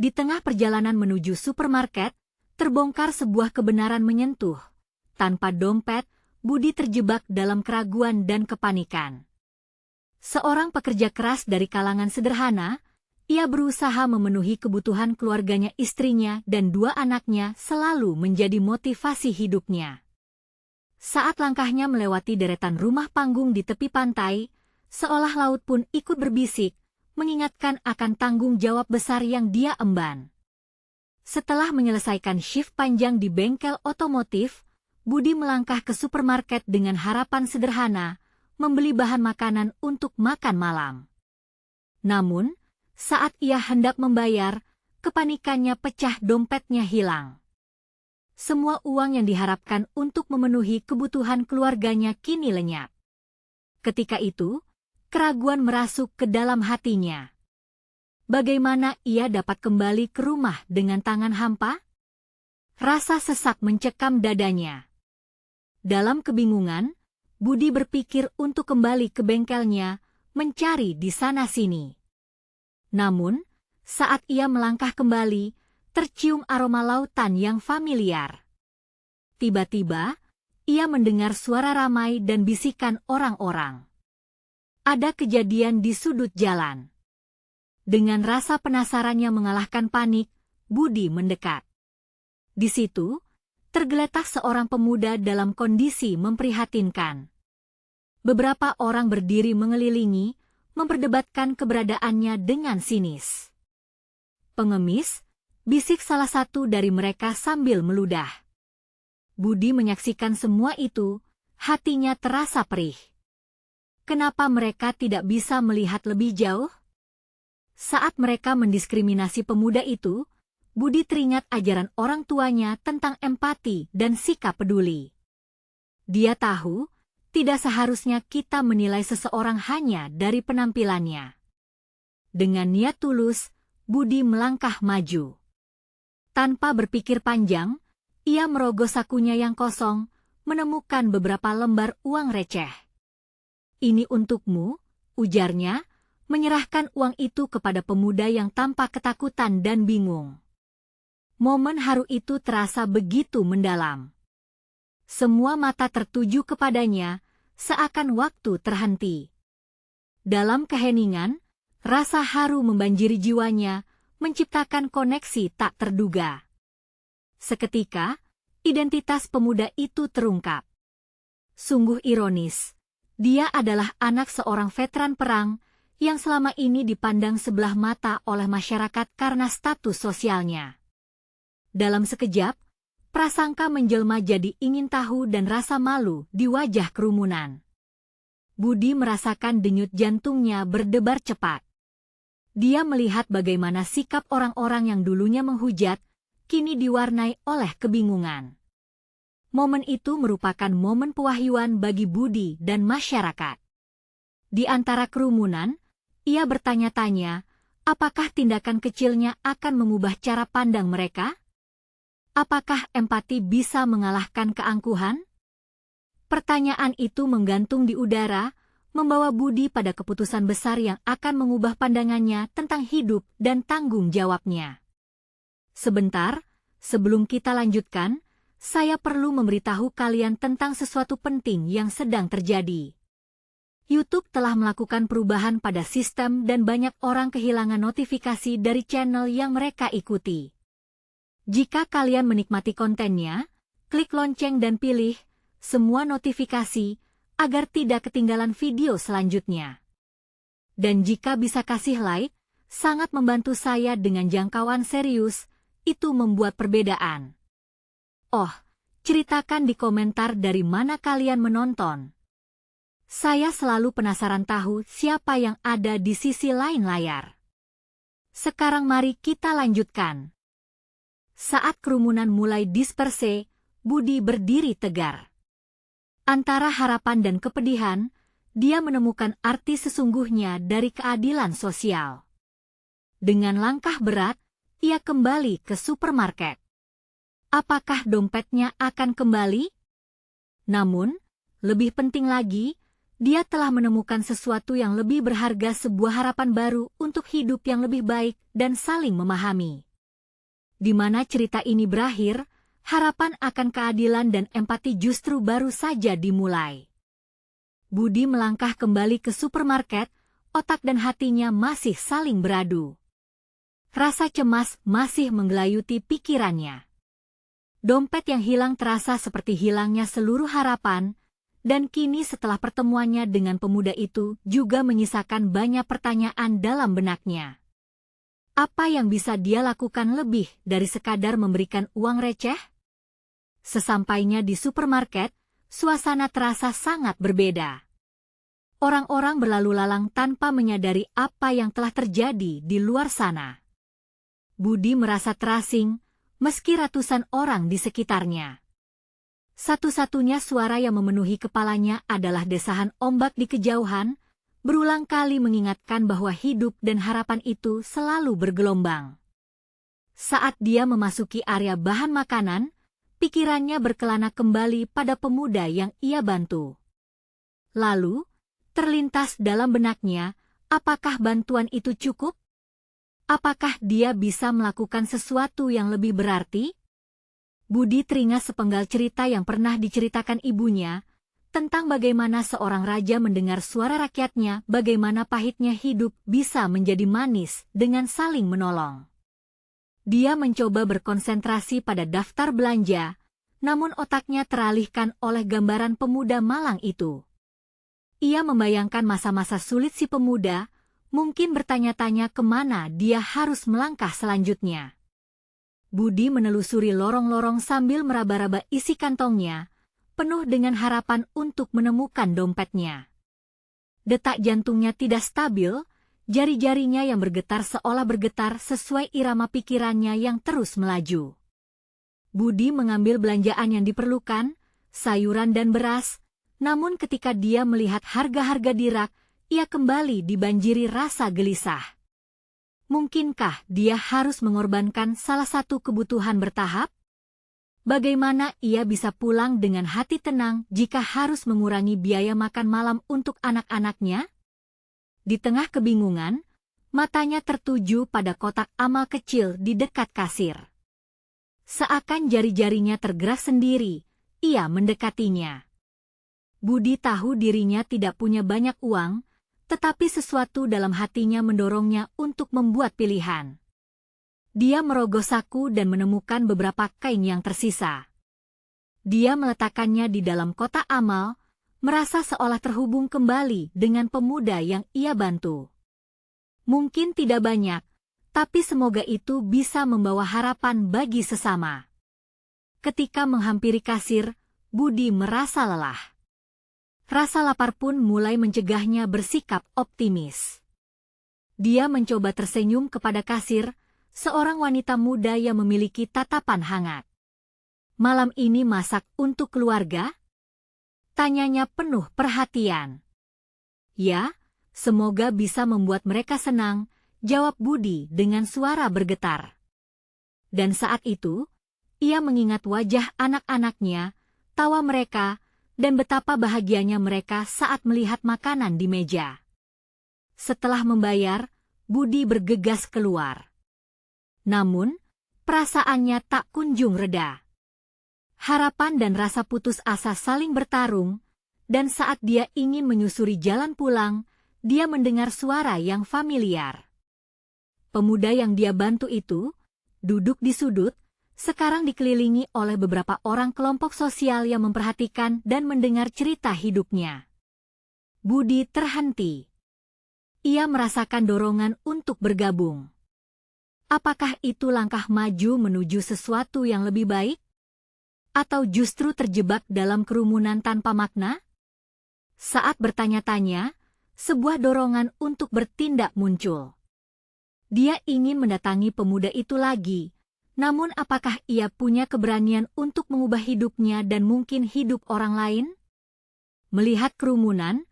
Di tengah perjalanan menuju supermarket, terbongkar sebuah kebenaran menyentuh. Tanpa dompet, Budi terjebak dalam keraguan dan kepanikan. Seorang pekerja keras dari kalangan sederhana, ia berusaha memenuhi kebutuhan keluarganya, istrinya dan 2 anaknya selalu menjadi motivasi hidupnya. Saat langkahnya melewati deretan rumah panggung di tepi pantai, seolah laut pun ikut berbisik, mengingatkan akan tanggung jawab besar yang dia emban. Setelah menyelesaikan shift panjang di bengkel otomotif, Budi melangkah ke supermarket dengan harapan sederhana, membeli bahan makanan untuk makan malam. Namun, saat ia hendak membayar, kepanikannya pecah, dompetnya hilang. Semua uang yang diharapkan untuk memenuhi kebutuhan keluarganya kini lenyap. Ketika itu, keraguan merasuk ke dalam hatinya. Bagaimana ia dapat kembali ke rumah dengan tangan hampa? Rasa sesak mencekam dadanya. Dalam kebingungan, Budi berpikir untuk kembali ke bengkelnya, mencari di sana-sini. Namun, saat ia melangkah kembali, tercium aroma lautan yang familiar. Tiba-tiba, ia mendengar suara ramai dan bisikan orang-orang. Ada kejadian di sudut jalan. Dengan rasa penasarannya mengalahkan panik, Budi mendekat. Di situ, tergeletak seorang pemuda dalam kondisi memprihatinkan. Beberapa orang berdiri mengelilingi, memperdebatkan keberadaannya dengan sinis. "Pengemis," bisik salah satu dari mereka sambil meludah. Budi menyaksikan semua itu, hatinya terasa perih. Kenapa mereka tidak bisa melihat lebih jauh? Saat mereka mendiskriminasi pemuda itu, Budi teringat ajaran orang tuanya tentang empati dan sikap peduli. Dia tahu, tidak seharusnya kita menilai seseorang hanya dari penampilannya. Dengan niat tulus, Budi melangkah maju. Tanpa berpikir panjang, ia merogoh sakunya yang kosong, menemukan beberapa lembar uang receh. "Ini untukmu," ujarnya, menyerahkan uang itu kepada pemuda yang tampak ketakutan dan bingung. Momen haru itu terasa begitu mendalam. Semua mata tertuju kepadanya, seakan waktu terhenti. Dalam keheningan, rasa haru membanjiri jiwanya, menciptakan koneksi tak terduga. Seketika, identitas pemuda itu terungkap. Sungguh ironis, dia adalah anak seorang veteran perang yang selama ini dipandang sebelah mata oleh masyarakat karena status sosialnya. Dalam sekejap, prasangka menjelma jadi ingin tahu dan rasa malu di wajah kerumunan. Budi merasakan denyut jantungnya berdebar cepat. Dia melihat bagaimana sikap orang-orang yang dulunya menghujat, kini diwarnai oleh kebingungan. Momen itu merupakan momen pewahyuan bagi Budi dan masyarakat. Di antara kerumunan, ia bertanya-tanya, apakah tindakan kecilnya akan mengubah cara pandang mereka? Apakah empati bisa mengalahkan keangkuhan? Pertanyaan itu menggantung di udara, membawa Budi pada keputusan besar yang akan mengubah pandangannya tentang hidup dan tanggung jawabnya. Sebentar, sebelum kita lanjutkan, saya perlu memberitahu kalian tentang sesuatu penting yang sedang terjadi. YouTube telah melakukan perubahan pada sistem dan banyak orang kehilangan notifikasi dari channel yang mereka ikuti. Jika kalian menikmati kontennya, klik lonceng dan pilih semua notifikasi agar tidak ketinggalan video selanjutnya. Dan jika bisa kasih like, sangat membantu saya dengan jangkauan serius, itu membuat perbedaan. Oh, ceritakan di komentar dari mana kalian menonton. Saya selalu penasaran tahu siapa yang ada di sisi lain layar. Sekarang mari kita lanjutkan. Saat kerumunan mulai disperse, Budi berdiri tegar. Antara harapan dan kepedihan, dia menemukan arti sesungguhnya dari keadilan sosial. Dengan langkah berat, ia kembali ke supermarket. Apakah dompetnya akan kembali? Namun, lebih penting lagi, dia telah menemukan sesuatu yang lebih berharga, sebuah harapan baru untuk hidup yang lebih baik dan saling memahami. Di mana cerita ini berakhir, harapan akan keadilan dan empati justru baru saja dimulai. Budi melangkah kembali ke supermarket, otak dan hatinya masih saling beradu. Rasa cemas masih menggelayuti pikirannya. Dompet yang hilang terasa seperti hilangnya seluruh harapan, dan kini setelah pertemuannya dengan pemuda itu juga menyisakan banyak pertanyaan dalam benaknya. Apa yang bisa dia lakukan lebih dari sekadar memberikan uang receh? Sesampainya di supermarket, suasana terasa sangat berbeda. Orang-orang berlalu lalang tanpa menyadari apa yang telah terjadi di luar sana. Budi merasa terasing, meski ratusan orang di sekitarnya. Satu-satunya suara yang memenuhi kepalanya adalah desahan ombak di kejauhan, berulang kali mengingatkan bahwa hidup dan harapan itu selalu bergelombang. Saat dia memasuki area bahan makanan, pikirannya berkelana kembali pada pemuda yang ia bantu. Lalu, terlintas dalam benaknya, apakah bantuan itu cukup? Apakah dia bisa melakukan sesuatu yang lebih berarti? Budi teringat sepenggal cerita yang pernah diceritakan ibunya, tentang bagaimana seorang raja mendengar suara rakyatnya, bagaimana pahitnya hidup bisa menjadi manis dengan saling menolong. Dia mencoba berkonsentrasi pada daftar belanja, namun otaknya teralihkan oleh gambaran pemuda malang itu. Ia membayangkan masa-masa sulit si pemuda, mungkin bertanya-tanya kemana dia harus melangkah selanjutnya. Budi menelusuri lorong-lorong sambil meraba-raba isi kantongnya, penuh dengan harapan untuk menemukan dompetnya. Detak jantungnya tidak stabil, jari-jarinya yang bergetar seolah bergetar sesuai irama pikirannya yang terus melaju. Budi mengambil belanjaan yang diperlukan, sayuran dan beras, namun ketika dia melihat harga-harga di rak, ia kembali dibanjiri rasa gelisah. Mungkinkah dia harus mengorbankan salah satu kebutuhan bertahap? Bagaimana ia bisa pulang dengan hati tenang jika harus mengurangi biaya makan malam untuk anak-anaknya? Di tengah kebingungan, matanya tertuju pada kotak amal kecil di dekat kasir. Seakan jari-jarinya tergerak sendiri, ia mendekatinya. Budi tahu dirinya tidak punya banyak uang, tetapi sesuatu dalam hatinya mendorongnya untuk membuat pilihan. Dia merogoh saku dan menemukan beberapa kain yang tersisa. Dia meletakkannya di dalam kotak amal, merasa seolah terhubung kembali dengan pemuda yang ia bantu. Mungkin tidak banyak, tapi semoga itu bisa membawa harapan bagi sesama. Ketika menghampiri kasir, Budi merasa lelah. Rasa lapar pun mulai mencegahnya bersikap optimis. Dia mencoba tersenyum kepada kasir, seorang wanita muda yang memiliki tatapan hangat. "Malam ini masak untuk keluarga?" tanyanya penuh perhatian. "Ya, semoga bisa membuat mereka senang," jawab Budi dengan suara bergetar. Dan saat itu, ia mengingat wajah anak-anaknya, tawa mereka, dan betapa bahagianya mereka saat melihat makanan di meja. Setelah membayar, Budi bergegas keluar. Namun, perasaannya tak kunjung reda. Harapan dan rasa putus asa saling bertarung, dan saat dia ingin menyusuri jalan pulang, dia mendengar suara yang familiar. Pemuda yang dia bantu itu, duduk di sudut, sekarang dikelilingi oleh beberapa orang kelompok sosial yang memperhatikan dan mendengar cerita hidupnya. Budi terhenti. Ia merasakan dorongan untuk bergabung. Apakah itu langkah maju menuju sesuatu yang lebih baik? Atau justru terjebak dalam kerumunan tanpa makna? Saat bertanya-tanya, sebuah dorongan untuk bertindak muncul. Dia ingin mendatangi pemuda itu lagi, namun apakah ia punya keberanian untuk mengubah hidupnya dan mungkin hidup orang lain? Melihat kerumunan,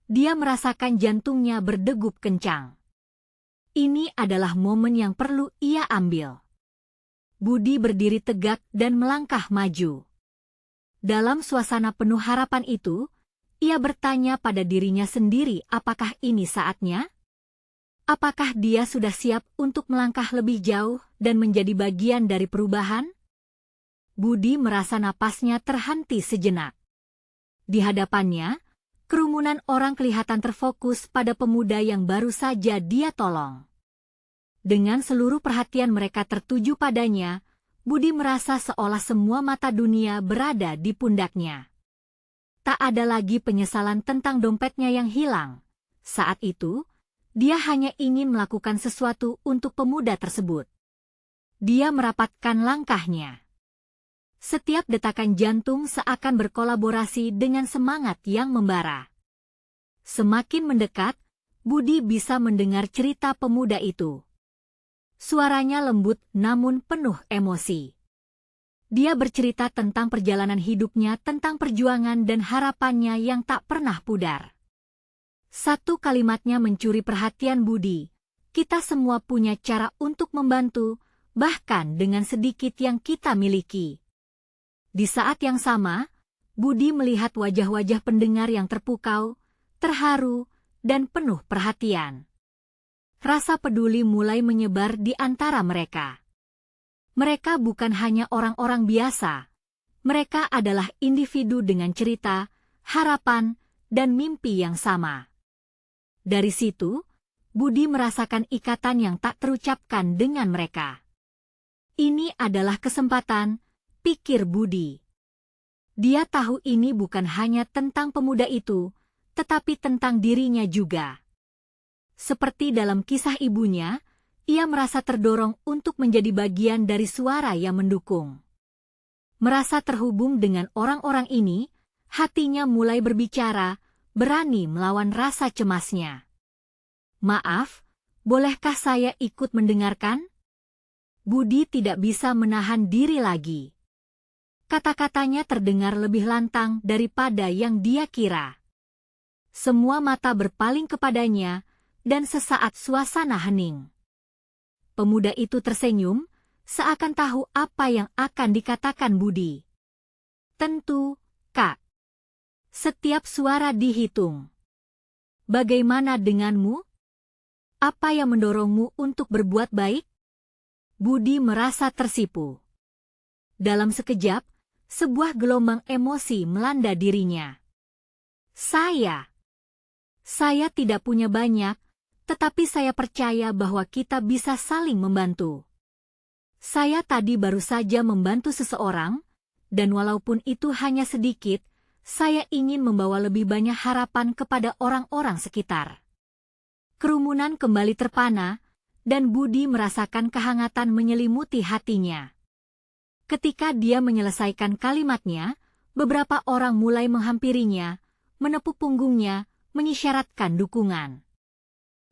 dia merasakan jantungnya berdegup kencang. Ini adalah momen yang perlu ia ambil. Budi berdiri tegak dan melangkah maju. Dalam suasana penuh harapan itu, ia bertanya pada dirinya sendiri apakah ini saatnya? Apakah dia sudah siap untuk melangkah lebih jauh dan menjadi bagian dari perubahan? Budi merasa napasnya terhenti sejenak. Di hadapannya, kerumunan orang kelihatan terfokus pada pemuda yang baru saja dia tolong. Dengan seluruh perhatian mereka tertuju padanya, Budi merasa seolah semua mata dunia berada di pundaknya. Tak ada lagi penyesalan tentang dompetnya yang hilang. Saat itu, dia hanya ingin melakukan sesuatu untuk pemuda tersebut. Dia merapatkan langkahnya. Setiap detakan jantung seakan berkolaborasi dengan semangat yang membara. Semakin mendekat, Budi bisa mendengar cerita pemuda itu. Suaranya lembut namun penuh emosi. Dia bercerita tentang perjalanan hidupnya, tentang perjuangan dan harapannya yang tak pernah pudar. Satu kalimatnya mencuri perhatian Budi. Kita semua punya cara untuk membantu, bahkan dengan sedikit yang kita miliki. Di saat yang sama, Budi melihat wajah-wajah pendengar yang terpukau, terharu, dan penuh perhatian. Rasa peduli mulai menyebar di antara mereka. Mereka bukan hanya orang-orang biasa. Mereka adalah individu dengan cerita, harapan, dan mimpi yang sama. Dari situ, Budi merasakan ikatan yang tak terucapkan dengan mereka. Ini adalah kesempatan, pikir Budi. Dia tahu ini bukan hanya tentang pemuda itu, tetapi tentang dirinya juga. Seperti dalam kisah ibunya, ia merasa terdorong untuk menjadi bagian dari suara yang mendukung. Merasa terhubung dengan orang-orang ini, hatinya mulai berbicara, berani melawan rasa cemasnya. Maaf, bolehkah saya ikut mendengarkan? Budi tidak bisa menahan diri lagi. Kata-katanya terdengar lebih lantang daripada yang dia kira. Semua mata berpaling kepadanya, dan sesaat suasana hening. Pemuda itu tersenyum, seakan tahu apa yang akan dikatakan Budi. Tentu, Kak. Setiap suara dihitung. Bagaimana denganmu? Apa yang mendorongmu untuk berbuat baik? Budi merasa tersipu. Dalam sekejap, sebuah gelombang emosi melanda dirinya. Saya tidak punya banyak, tetapi saya percaya bahwa kita bisa saling membantu. Saya tadi baru saja membantu seseorang, dan walaupun itu hanya sedikit, saya ingin membawa lebih banyak harapan kepada orang-orang sekitar. Kerumunan kembali terpana, dan Budi merasakan kehangatan menyelimuti hatinya. Ketika dia menyelesaikan kalimatnya, beberapa orang mulai menghampirinya, menepuk punggungnya, mengisyaratkan dukungan.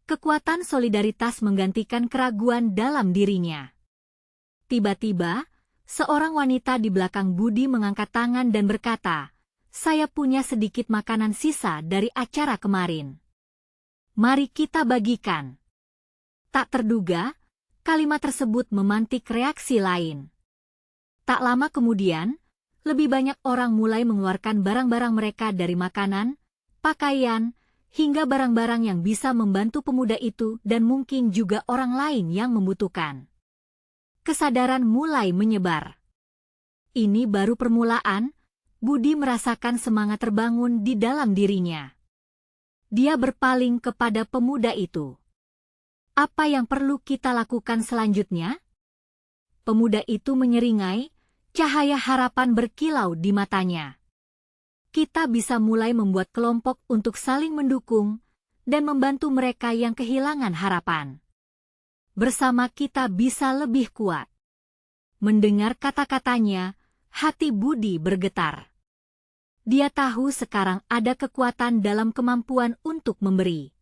Kekuatan solidaritas menggantikan keraguan dalam dirinya. Tiba-tiba, seorang wanita di belakang Budi mengangkat tangan dan berkata, "Saya punya sedikit makanan sisa dari acara kemarin. Mari kita bagikan." Tak terduga, kalimat tersebut memantik reaksi lain. Tak lama kemudian, lebih banyak orang mulai mengeluarkan barang-barang mereka dari makanan, pakaian, hingga barang-barang yang bisa membantu pemuda itu dan mungkin juga orang lain yang membutuhkan. Kesadaran mulai menyebar. Ini baru permulaan. Budi merasakan semangat terbangun di dalam dirinya. Dia berpaling kepada pemuda itu. Apa yang perlu kita lakukan selanjutnya? Pemuda itu menyeringai, cahaya harapan berkilau di matanya. Kita bisa mulai membuat kelompok untuk saling mendukung dan membantu mereka yang kehilangan harapan. Bersama kita bisa lebih kuat. Mendengar kata-katanya, hati Budi bergetar. Dia tahu sekarang ada kekuatan dalam kemampuan untuk memberi.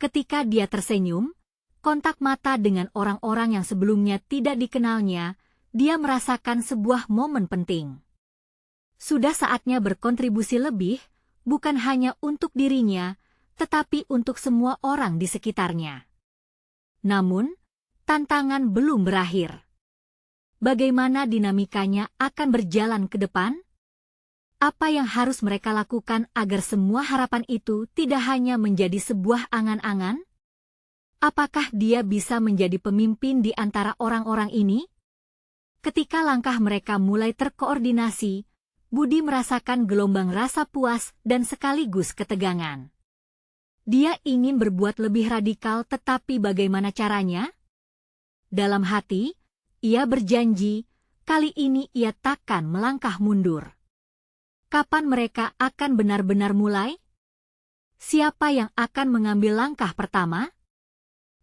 Ketika dia tersenyum, kontak mata dengan orang-orang yang sebelumnya tidak dikenalnya, dia merasakan sebuah momen penting. Sudah saatnya berkontribusi lebih, bukan hanya untuk dirinya, tetapi untuk semua orang di sekitarnya. Namun, tantangan belum berakhir. Bagaimana dinamikanya akan berjalan ke depan? Apa yang harus mereka lakukan agar semua harapan itu tidak hanya menjadi sebuah angan-angan? Apakah dia bisa menjadi pemimpin di antara orang-orang ini? Ketika langkah mereka mulai terkoordinasi, Budi merasakan gelombang rasa puas dan sekaligus ketegangan. Dia ingin berbuat lebih radikal, tetapi bagaimana caranya? Dalam hati, ia berjanji, kali ini ia takkan melangkah mundur. Kapan mereka akan benar-benar mulai? Siapa yang akan mengambil langkah pertama?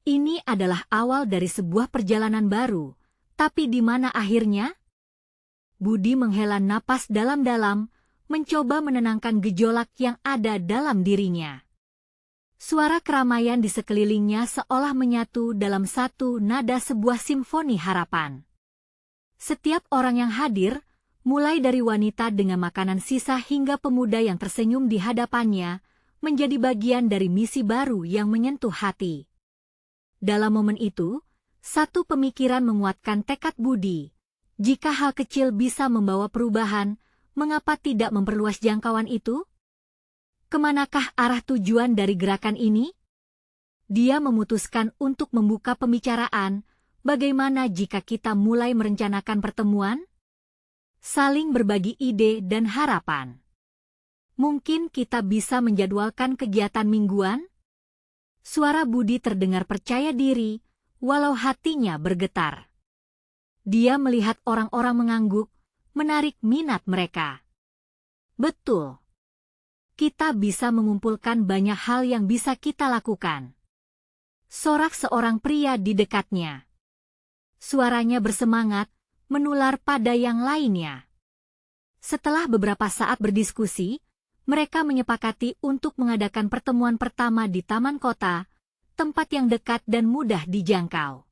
Ini adalah awal dari sebuah perjalanan baru, tapi di mana akhirnya? Budi menghela napas dalam-dalam, mencoba menenangkan gejolak yang ada dalam dirinya. Suara keramaian di sekelilingnya seolah menyatu dalam satu nada sebuah simfoni harapan. Setiap orang yang hadir, mulai dari wanita dengan makanan sisa hingga pemuda yang tersenyum di hadapannya, menjadi bagian dari misi baru yang menyentuh hati. Dalam momen itu, satu pemikiran menguatkan tekad Budi. Jika hal kecil bisa membawa perubahan, mengapa tidak memperluas jangkauan itu? Kemanakah arah tujuan dari gerakan ini? Dia memutuskan untuk membuka pembicaraan, bagaimana jika kita mulai merencanakan pertemuan? Saling berbagi ide dan harapan. Mungkin kita bisa menjadwalkan kegiatan mingguan? Suara Budi terdengar percaya diri, walau hatinya bergetar. Dia melihat orang-orang mengangguk, menarik minat mereka. Betul. Kita bisa mengumpulkan banyak hal yang bisa kita lakukan. Sorak seorang pria di dekatnya. Suaranya bersemangat, menular pada yang lainnya. Setelah beberapa saat berdiskusi, mereka menyepakati untuk mengadakan pertemuan pertama di taman kota, tempat yang dekat dan mudah dijangkau.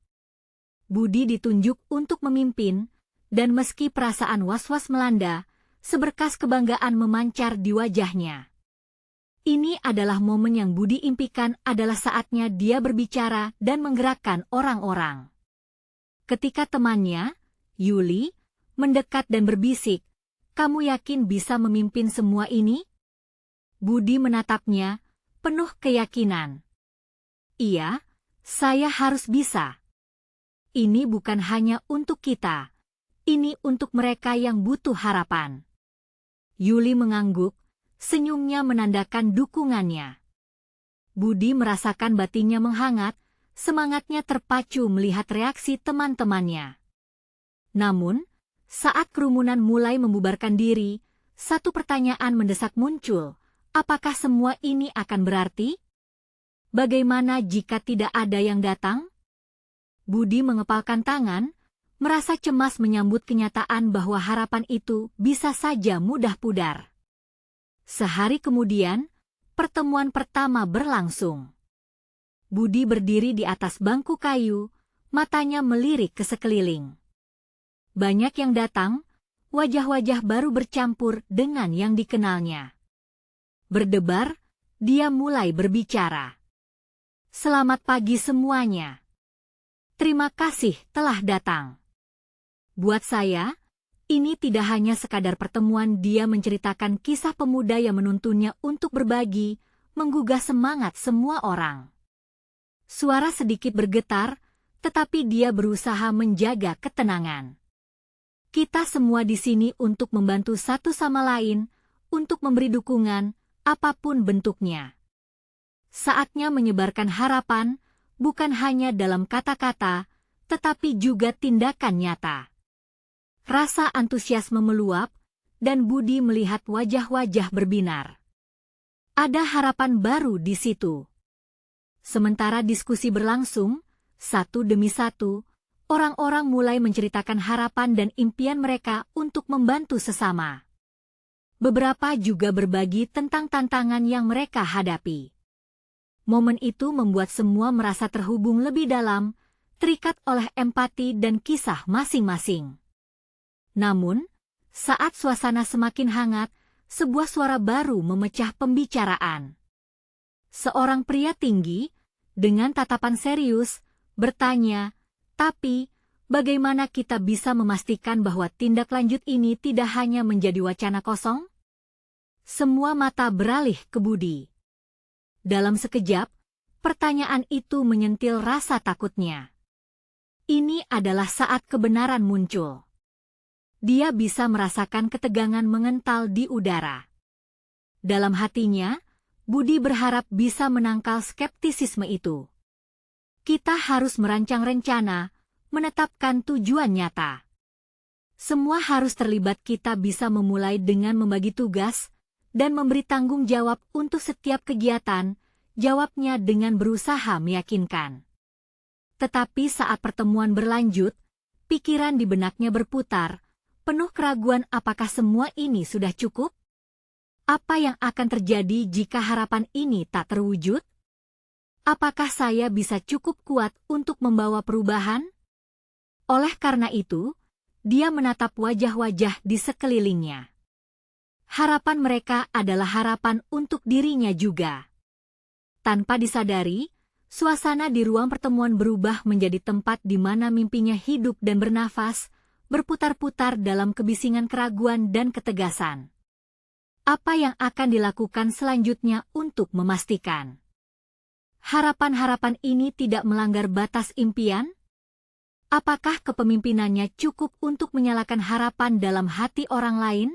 Budi ditunjuk untuk memimpin, dan meski perasaan was-was melanda, seberkas kebanggaan memancar di wajahnya. Ini adalah momen yang Budi impikan, adalah saatnya dia berbicara dan menggerakkan orang-orang. Ketika temannya, Yuli, mendekat dan berbisik, "Kamu yakin bisa memimpin semua ini?" Budi menatapnya, penuh keyakinan. "Iya, saya harus bisa. Ini bukan hanya untuk kita, ini untuk mereka yang butuh harapan." Yuli mengangguk, senyumnya menandakan dukungannya. Budi merasakan batinnya menghangat, semangatnya terpacu melihat reaksi teman-temannya. Namun, saat kerumunan mulai membubarkan diri, satu pertanyaan mendesak muncul, apakah semua ini akan berarti? Bagaimana jika tidak ada yang datang? Budi mengepalkan tangan, merasa cemas menyambut kenyataan bahwa harapan itu bisa saja mudah pudar. Sehari kemudian, pertemuan pertama berlangsung. Budi berdiri di atas bangku kayu, matanya melirik ke sekeliling. Banyak yang datang, wajah-wajah baru bercampur dengan yang dikenalnya. Berdebar, dia mulai berbicara. "Selamat pagi semuanya. Terima kasih telah datang. Buat saya, ini tidak hanya sekadar pertemuan." Dia menceritakan kisah pemuda yang menuntunnya untuk berbagi, menggugah semangat semua orang. Suara sedikit bergetar, tetapi dia berusaha menjaga ketenangan. "Kita semua di sini untuk membantu satu sama lain, untuk memberi dukungan, apapun bentuknya. Saatnya menyebarkan harapan, bukan hanya dalam kata-kata, tetapi juga tindakan nyata." Rasa antusiasme meluap, dan Budi melihat wajah-wajah berbinar. Ada harapan baru di situ. Sementara diskusi berlangsung, satu demi satu, orang-orang mulai menceritakan harapan dan impian mereka untuk membantu sesama. Beberapa juga berbagi tentang tantangan yang mereka hadapi. Momen itu membuat semua merasa terhubung lebih dalam, terikat oleh empati dan kisah masing-masing. Namun, saat suasana semakin hangat, sebuah suara baru memecah pembicaraan. Seorang pria tinggi, dengan tatapan serius, bertanya, "Tapi, bagaimana kita bisa memastikan bahwa tindak lanjut ini tidak hanya menjadi wacana kosong?" Semua mata beralih ke Budi. Dalam sekejap, Pertanyaan itu menyentil rasa takutnya. Ini adalah saat kebenaran muncul. Dia bisa merasakan ketegangan mengental di udara. Dalam hatinya, Budi berharap bisa menangkal skeptisisme itu. Kita harus merancang rencana, menetapkan tujuan nyata. Semua harus terlibat. Kita bisa memulai dengan membagi tugas dan memberi tanggung jawab untuk setiap kegiatan, jawabnya dengan berusaha meyakinkan. Tetapi saat pertemuan berlanjut, pikiran di benaknya berputar, penuh keraguan apakah semua ini sudah cukup? Apa yang akan terjadi jika harapan ini tak terwujud? Apakah saya bisa cukup kuat untuk membawa perubahan? Oleh karena itu, dia menatap wajah-wajah di sekelilingnya. Harapan mereka adalah harapan untuk dirinya juga. Tanpa disadari, suasana di ruang pertemuan berubah menjadi tempat di mana mimpinya hidup dan bernafas, berputar-putar dalam kebisingan keraguan dan ketegasan. Apa yang akan dilakukan selanjutnya untuk memastikan harapan-harapan ini tidak melanggar batas impian? Apakah kepemimpinannya cukup untuk menyalakan harapan dalam hati orang lain?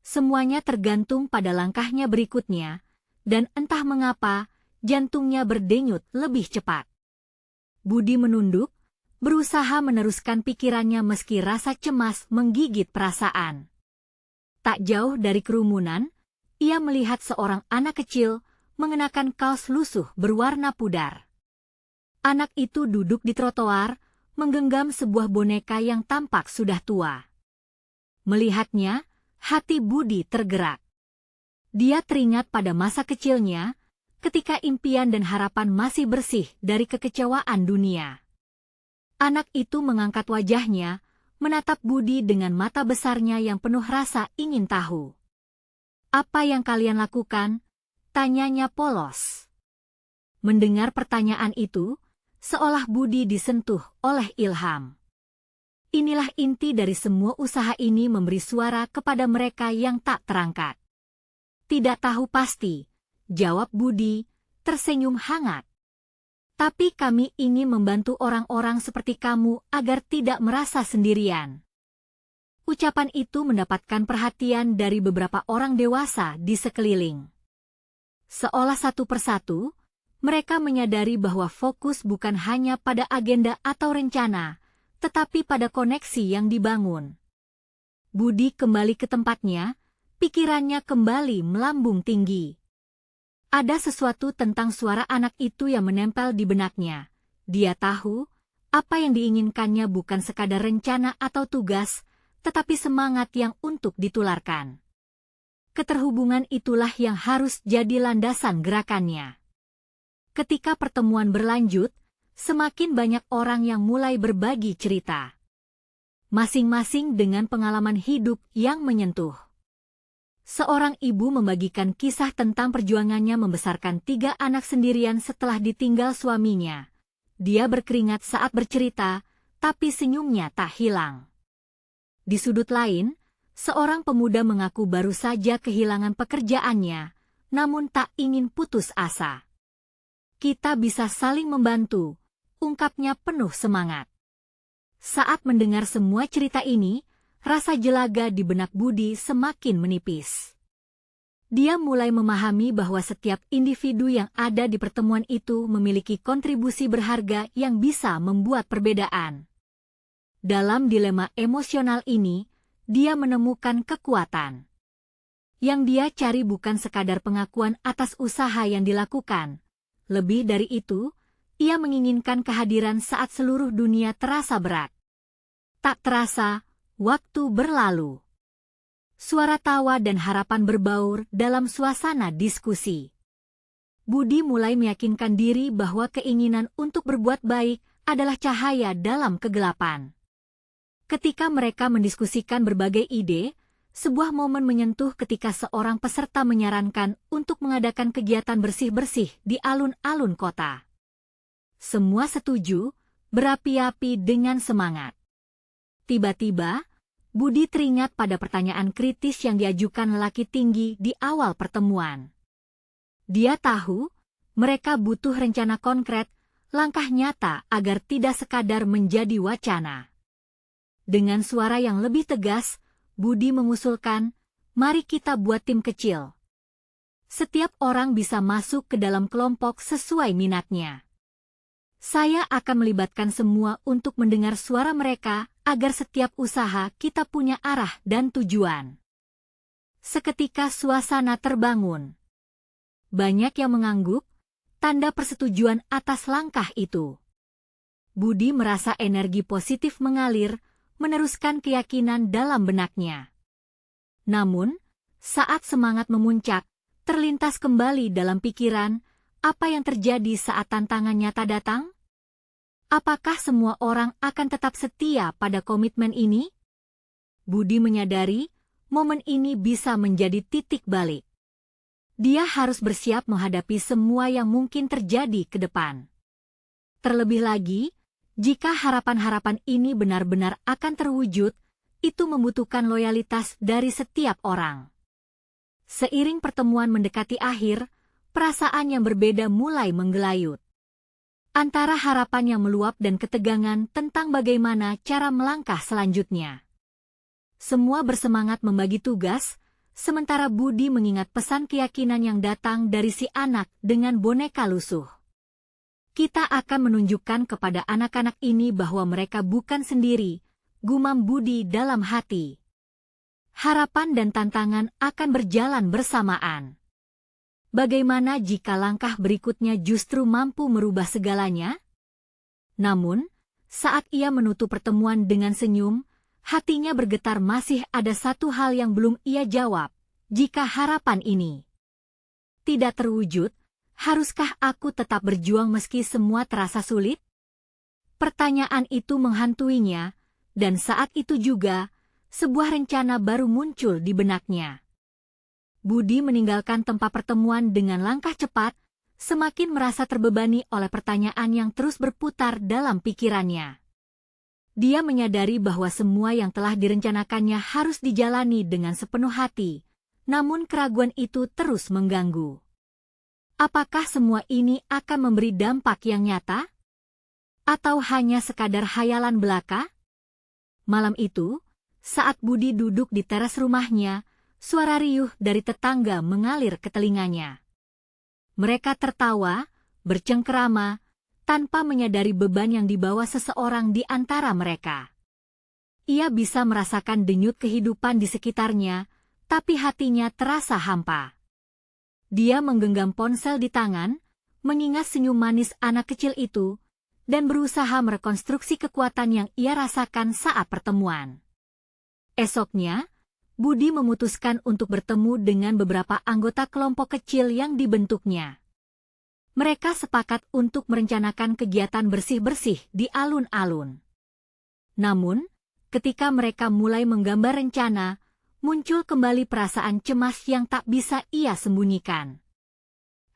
Semuanya tergantung pada langkahnya berikutnya, dan entah mengapa, jantungnya berdenyut lebih cepat. Budi menunduk, berusaha meneruskan pikirannya meski rasa cemas menggigit perasaan. Tak jauh dari kerumunan, ia melihat seorang anak kecil mengenakan kaos lusuh berwarna pudar. Anak itu duduk di trotoar, menggenggam sebuah boneka yang tampak sudah tua. Melihatnya, hati Budi tergerak. Dia teringat pada masa kecilnya, ketika impian dan harapan masih bersih dari kekecewaan dunia. Anak itu mengangkat wajahnya, menatap Budi dengan mata besarnya yang penuh rasa ingin tahu. "Apa yang kalian lakukan?" tanyanya polos. Mendengar pertanyaan itu, seolah Budi disentuh oleh ilham. Inilah inti dari semua usaha ini, memberi suara kepada mereka yang tak terangkat. "Tidak tahu pasti," jawab Budi, tersenyum hangat. "Tapi kami ingin membantu orang-orang seperti kamu agar tidak merasa sendirian." Ucapan itu mendapatkan perhatian dari beberapa orang dewasa di sekeliling. Seolah satu persatu, mereka menyadari bahwa fokus bukan hanya pada agenda atau rencana, tetapi pada koneksi yang dibangun. Budi kembali ke tempatnya, pikirannya kembali melambung tinggi. Ada sesuatu tentang suara anak itu yang menempel di benaknya. Dia tahu, apa yang diinginkannya bukan sekadar rencana atau tugas, tetapi semangat yang untuk ditularkan. Keterhubungan itulah yang harus jadi landasan gerakannya. Ketika pertemuan berlanjut, semakin banyak orang yang mulai berbagi cerita. Masing-masing dengan pengalaman hidup yang menyentuh. Seorang ibu membagikan kisah tentang perjuangannya membesarkan 3 anak sendirian setelah ditinggal suaminya. Dia berkeringat saat bercerita, tapi senyumnya tak hilang. Di sudut lain, seorang pemuda mengaku baru saja kehilangan pekerjaannya, namun tak ingin putus asa. "Kita bisa saling membantu," ungkapnya penuh semangat. Saat mendengar semua cerita ini, rasa jelaga di benak Budi semakin menipis. Dia mulai memahami bahwa setiap individu yang ada di pertemuan itu memiliki kontribusi berharga yang bisa membuat perbedaan. Dalam dilema emosional ini, dia menemukan kekuatan. Yang dia cari bukan sekadar pengakuan atas usaha yang dilakukan. Lebih dari itu, ia menginginkan kehadiran saat seluruh dunia terasa berat. Tak terasa, waktu berlalu. Suara tawa dan harapan berbaur dalam suasana diskusi. Budi mulai meyakinkan diri bahwa keinginan untuk berbuat baik adalah cahaya dalam kegelapan. Ketika mereka mendiskusikan berbagai ide, sebuah momen menyentuh ketika seorang peserta menyarankan untuk mengadakan kegiatan bersih-bersih di alun-alun kota. Semua setuju, berapi-api dengan semangat. Tiba-tiba, Budi teringat pada pertanyaan kritis yang diajukan lelaki tinggi di awal pertemuan. Dia tahu, Mereka butuh rencana konkret, langkah nyata agar tidak sekadar menjadi wacana. Dengan suara yang lebih tegas, Budi mengusulkan, mari kita buat tim kecil. Setiap orang bisa masuk ke dalam kelompok sesuai minatnya. Saya akan melibatkan semua untuk mendengar suara mereka agar setiap usaha kita punya arah dan tujuan. Seketika suasana terbangun. Banyak yang mengangguk, tanda persetujuan atas langkah itu. Budi merasa energi positif mengalir, meneruskan keyakinan dalam benaknya. Namun, saat semangat memuncak, terlintas kembali dalam pikiran, apa yang terjadi saat tantangan nyata datang? Apakah semua orang akan tetap setia pada komitmen ini? Budi menyadari, momen ini bisa menjadi titik balik. Dia harus bersiap menghadapi semua yang mungkin terjadi ke depan. Terlebih lagi, jika harapan-harapan ini benar-benar akan terwujud, itu membutuhkan loyalitas dari setiap orang. Seiring pertemuan mendekati akhir, perasaan yang berbeda mulai menggelayut. Antara harapan yang meluap dan ketegangan tentang bagaimana cara melangkah selanjutnya. Semua bersemangat membagi tugas, sementara Budi mengingat pesan keyakinan yang datang dari si anak dengan boneka lusuh. Kita akan menunjukkan kepada anak-anak ini bahwa mereka bukan sendiri, gumam Budi dalam hati. Harapan dan tantangan akan berjalan bersamaan. Bagaimana jika langkah berikutnya justru mampu merubah segalanya? Namun, saat ia menutup pertemuan dengan senyum, hatinya bergetar masih ada satu hal yang belum ia jawab. Jika harapan ini tidak terwujud, haruskah aku tetap berjuang meski semua terasa sulit? Pertanyaan itu menghantuinya, dan saat itu juga, sebuah rencana baru muncul di benaknya. Budi meninggalkan tempat pertemuan dengan langkah cepat, semakin merasa terbebani oleh pertanyaan yang terus berputar dalam pikirannya. Dia menyadari bahwa semua yang telah direncanakannya harus dijalani dengan sepenuh hati, namun keraguan itu terus mengganggu. Apakah semua ini akan memberi dampak yang nyata? Atau hanya sekadar hayalan belaka? Malam itu, saat Budi duduk di teras rumahnya, suara riuh dari tetangga mengalir ke telinganya. Mereka tertawa, bercengkerama, tanpa menyadari beban yang dibawa seseorang di antara mereka. Ia bisa merasakan denyut kehidupan di sekitarnya, tapi hatinya terasa hampa. Dia menggenggam ponsel di tangan, mengingat senyum manis anak kecil itu, dan berusaha merekonstruksi kekuatan yang ia rasakan saat pertemuan. Esoknya, Budi memutuskan untuk bertemu dengan beberapa anggota kelompok kecil yang dibentuknya. Mereka sepakat untuk merencanakan kegiatan bersih-bersih di alun-alun. Namun, ketika mereka mulai menggambar rencana, muncul kembali perasaan cemas yang tak bisa ia sembunyikan.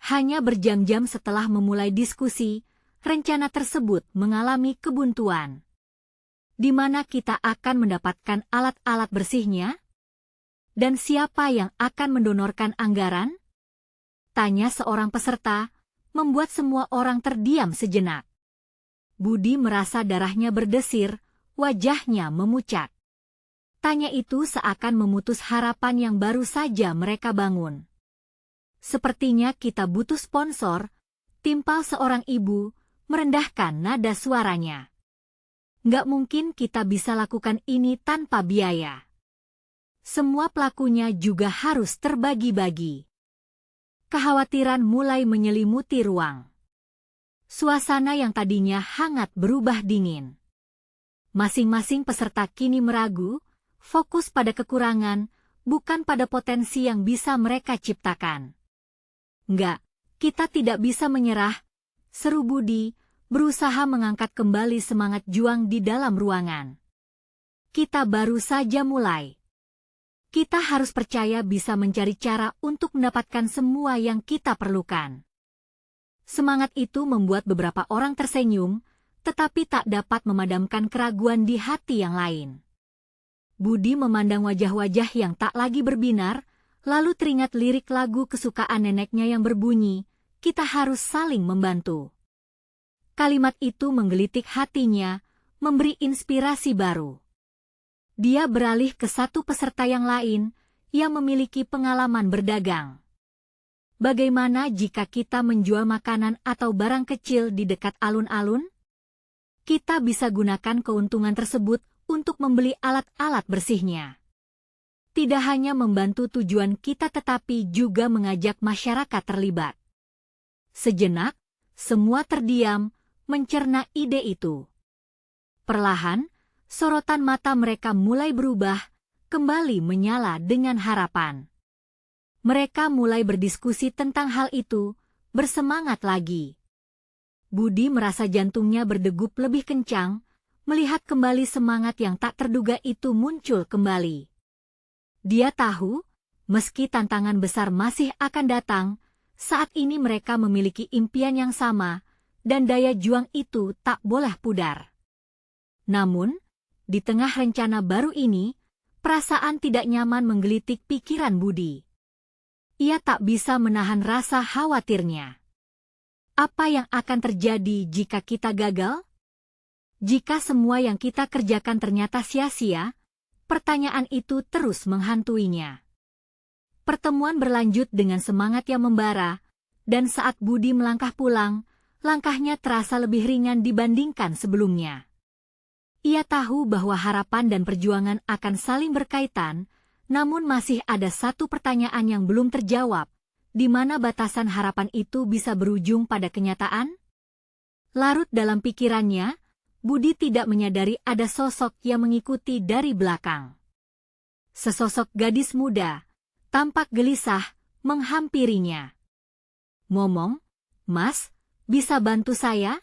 Hanya berjam-jam setelah memulai diskusi, rencana tersebut mengalami kebuntuan. Di mana kita akan mendapatkan alat-alat bersihnya? Dan siapa yang akan mendonorkan anggaran? Tanya seorang peserta, membuat semua orang terdiam sejenak. Budi merasa darahnya berdesir, wajahnya memucat. Tanya itu seakan memutus harapan yang baru saja mereka bangun. Sepertinya kita butuh sponsor, timpal seorang ibu, merendahkan nada suaranya. Nggak mungkin kita bisa lakukan ini tanpa biaya. Semua pelakunya juga harus terbagi-bagi. Kekhawatiran mulai menyelimuti ruang. Suasana yang tadinya hangat berubah dingin. Masing-masing peserta kini meragu, fokus pada kekurangan, bukan pada potensi yang bisa mereka ciptakan. Enggak, kita tidak bisa menyerah, seru Budi, berusaha mengangkat kembali semangat juang di dalam ruangan. Kita baru saja mulai. Kita harus percaya bisa mencari cara untuk mendapatkan semua yang kita perlukan. Semangat itu membuat beberapa orang tersenyum, tetapi tak dapat memadamkan keraguan di hati yang lain. Budi memandang wajah-wajah yang tak lagi berbinar, lalu teringat lirik lagu kesukaan neneknya yang berbunyi, kita harus saling membantu. Kalimat itu menggelitik hatinya, memberi inspirasi baru. Dia beralih ke satu peserta yang lain, yang memiliki pengalaman berdagang. Bagaimana jika kita menjual makanan atau barang kecil di dekat alun-alun? Kita bisa gunakan keuntungan tersebut untuk membeli alat-alat bersihnya. Tidak hanya membantu tujuan kita tetapi juga mengajak masyarakat terlibat. Sejenak, semua terdiam, mencerna ide itu. Perlahan, sorotan mata mereka mulai berubah, kembali menyala dengan harapan. Mereka mulai berdiskusi tentang hal itu, bersemangat lagi. Budi merasa jantungnya berdegup lebih kencang, melihat kembali semangat yang tak terduga itu muncul kembali. Dia tahu, meski tantangan besar masih akan datang, saat ini mereka memiliki impian yang sama, dan daya juang itu tak boleh pudar. Namun, di tengah rencana baru ini, perasaan tidak nyaman menggelitik pikiran Budi. Ia tak bisa menahan rasa khawatirnya. Apa yang akan terjadi jika kita gagal? Jika semua yang kita kerjakan ternyata sia-sia, pertanyaan itu terus menghantuinya. Pertemuan berlanjut dengan semangat yang membara, dan saat Budi melangkah pulang, langkahnya terasa lebih ringan dibandingkan sebelumnya. Ia tahu bahwa harapan dan perjuangan akan saling berkaitan, namun masih ada satu pertanyaan yang belum terjawab, di mana batasan harapan itu bisa berujung pada kenyataan? Larut dalam pikirannya, Budi tidak menyadari ada sosok yang mengikuti dari belakang. Sesosok gadis muda, tampak gelisah, menghampirinya. "Momong, Mas, bisa bantu saya?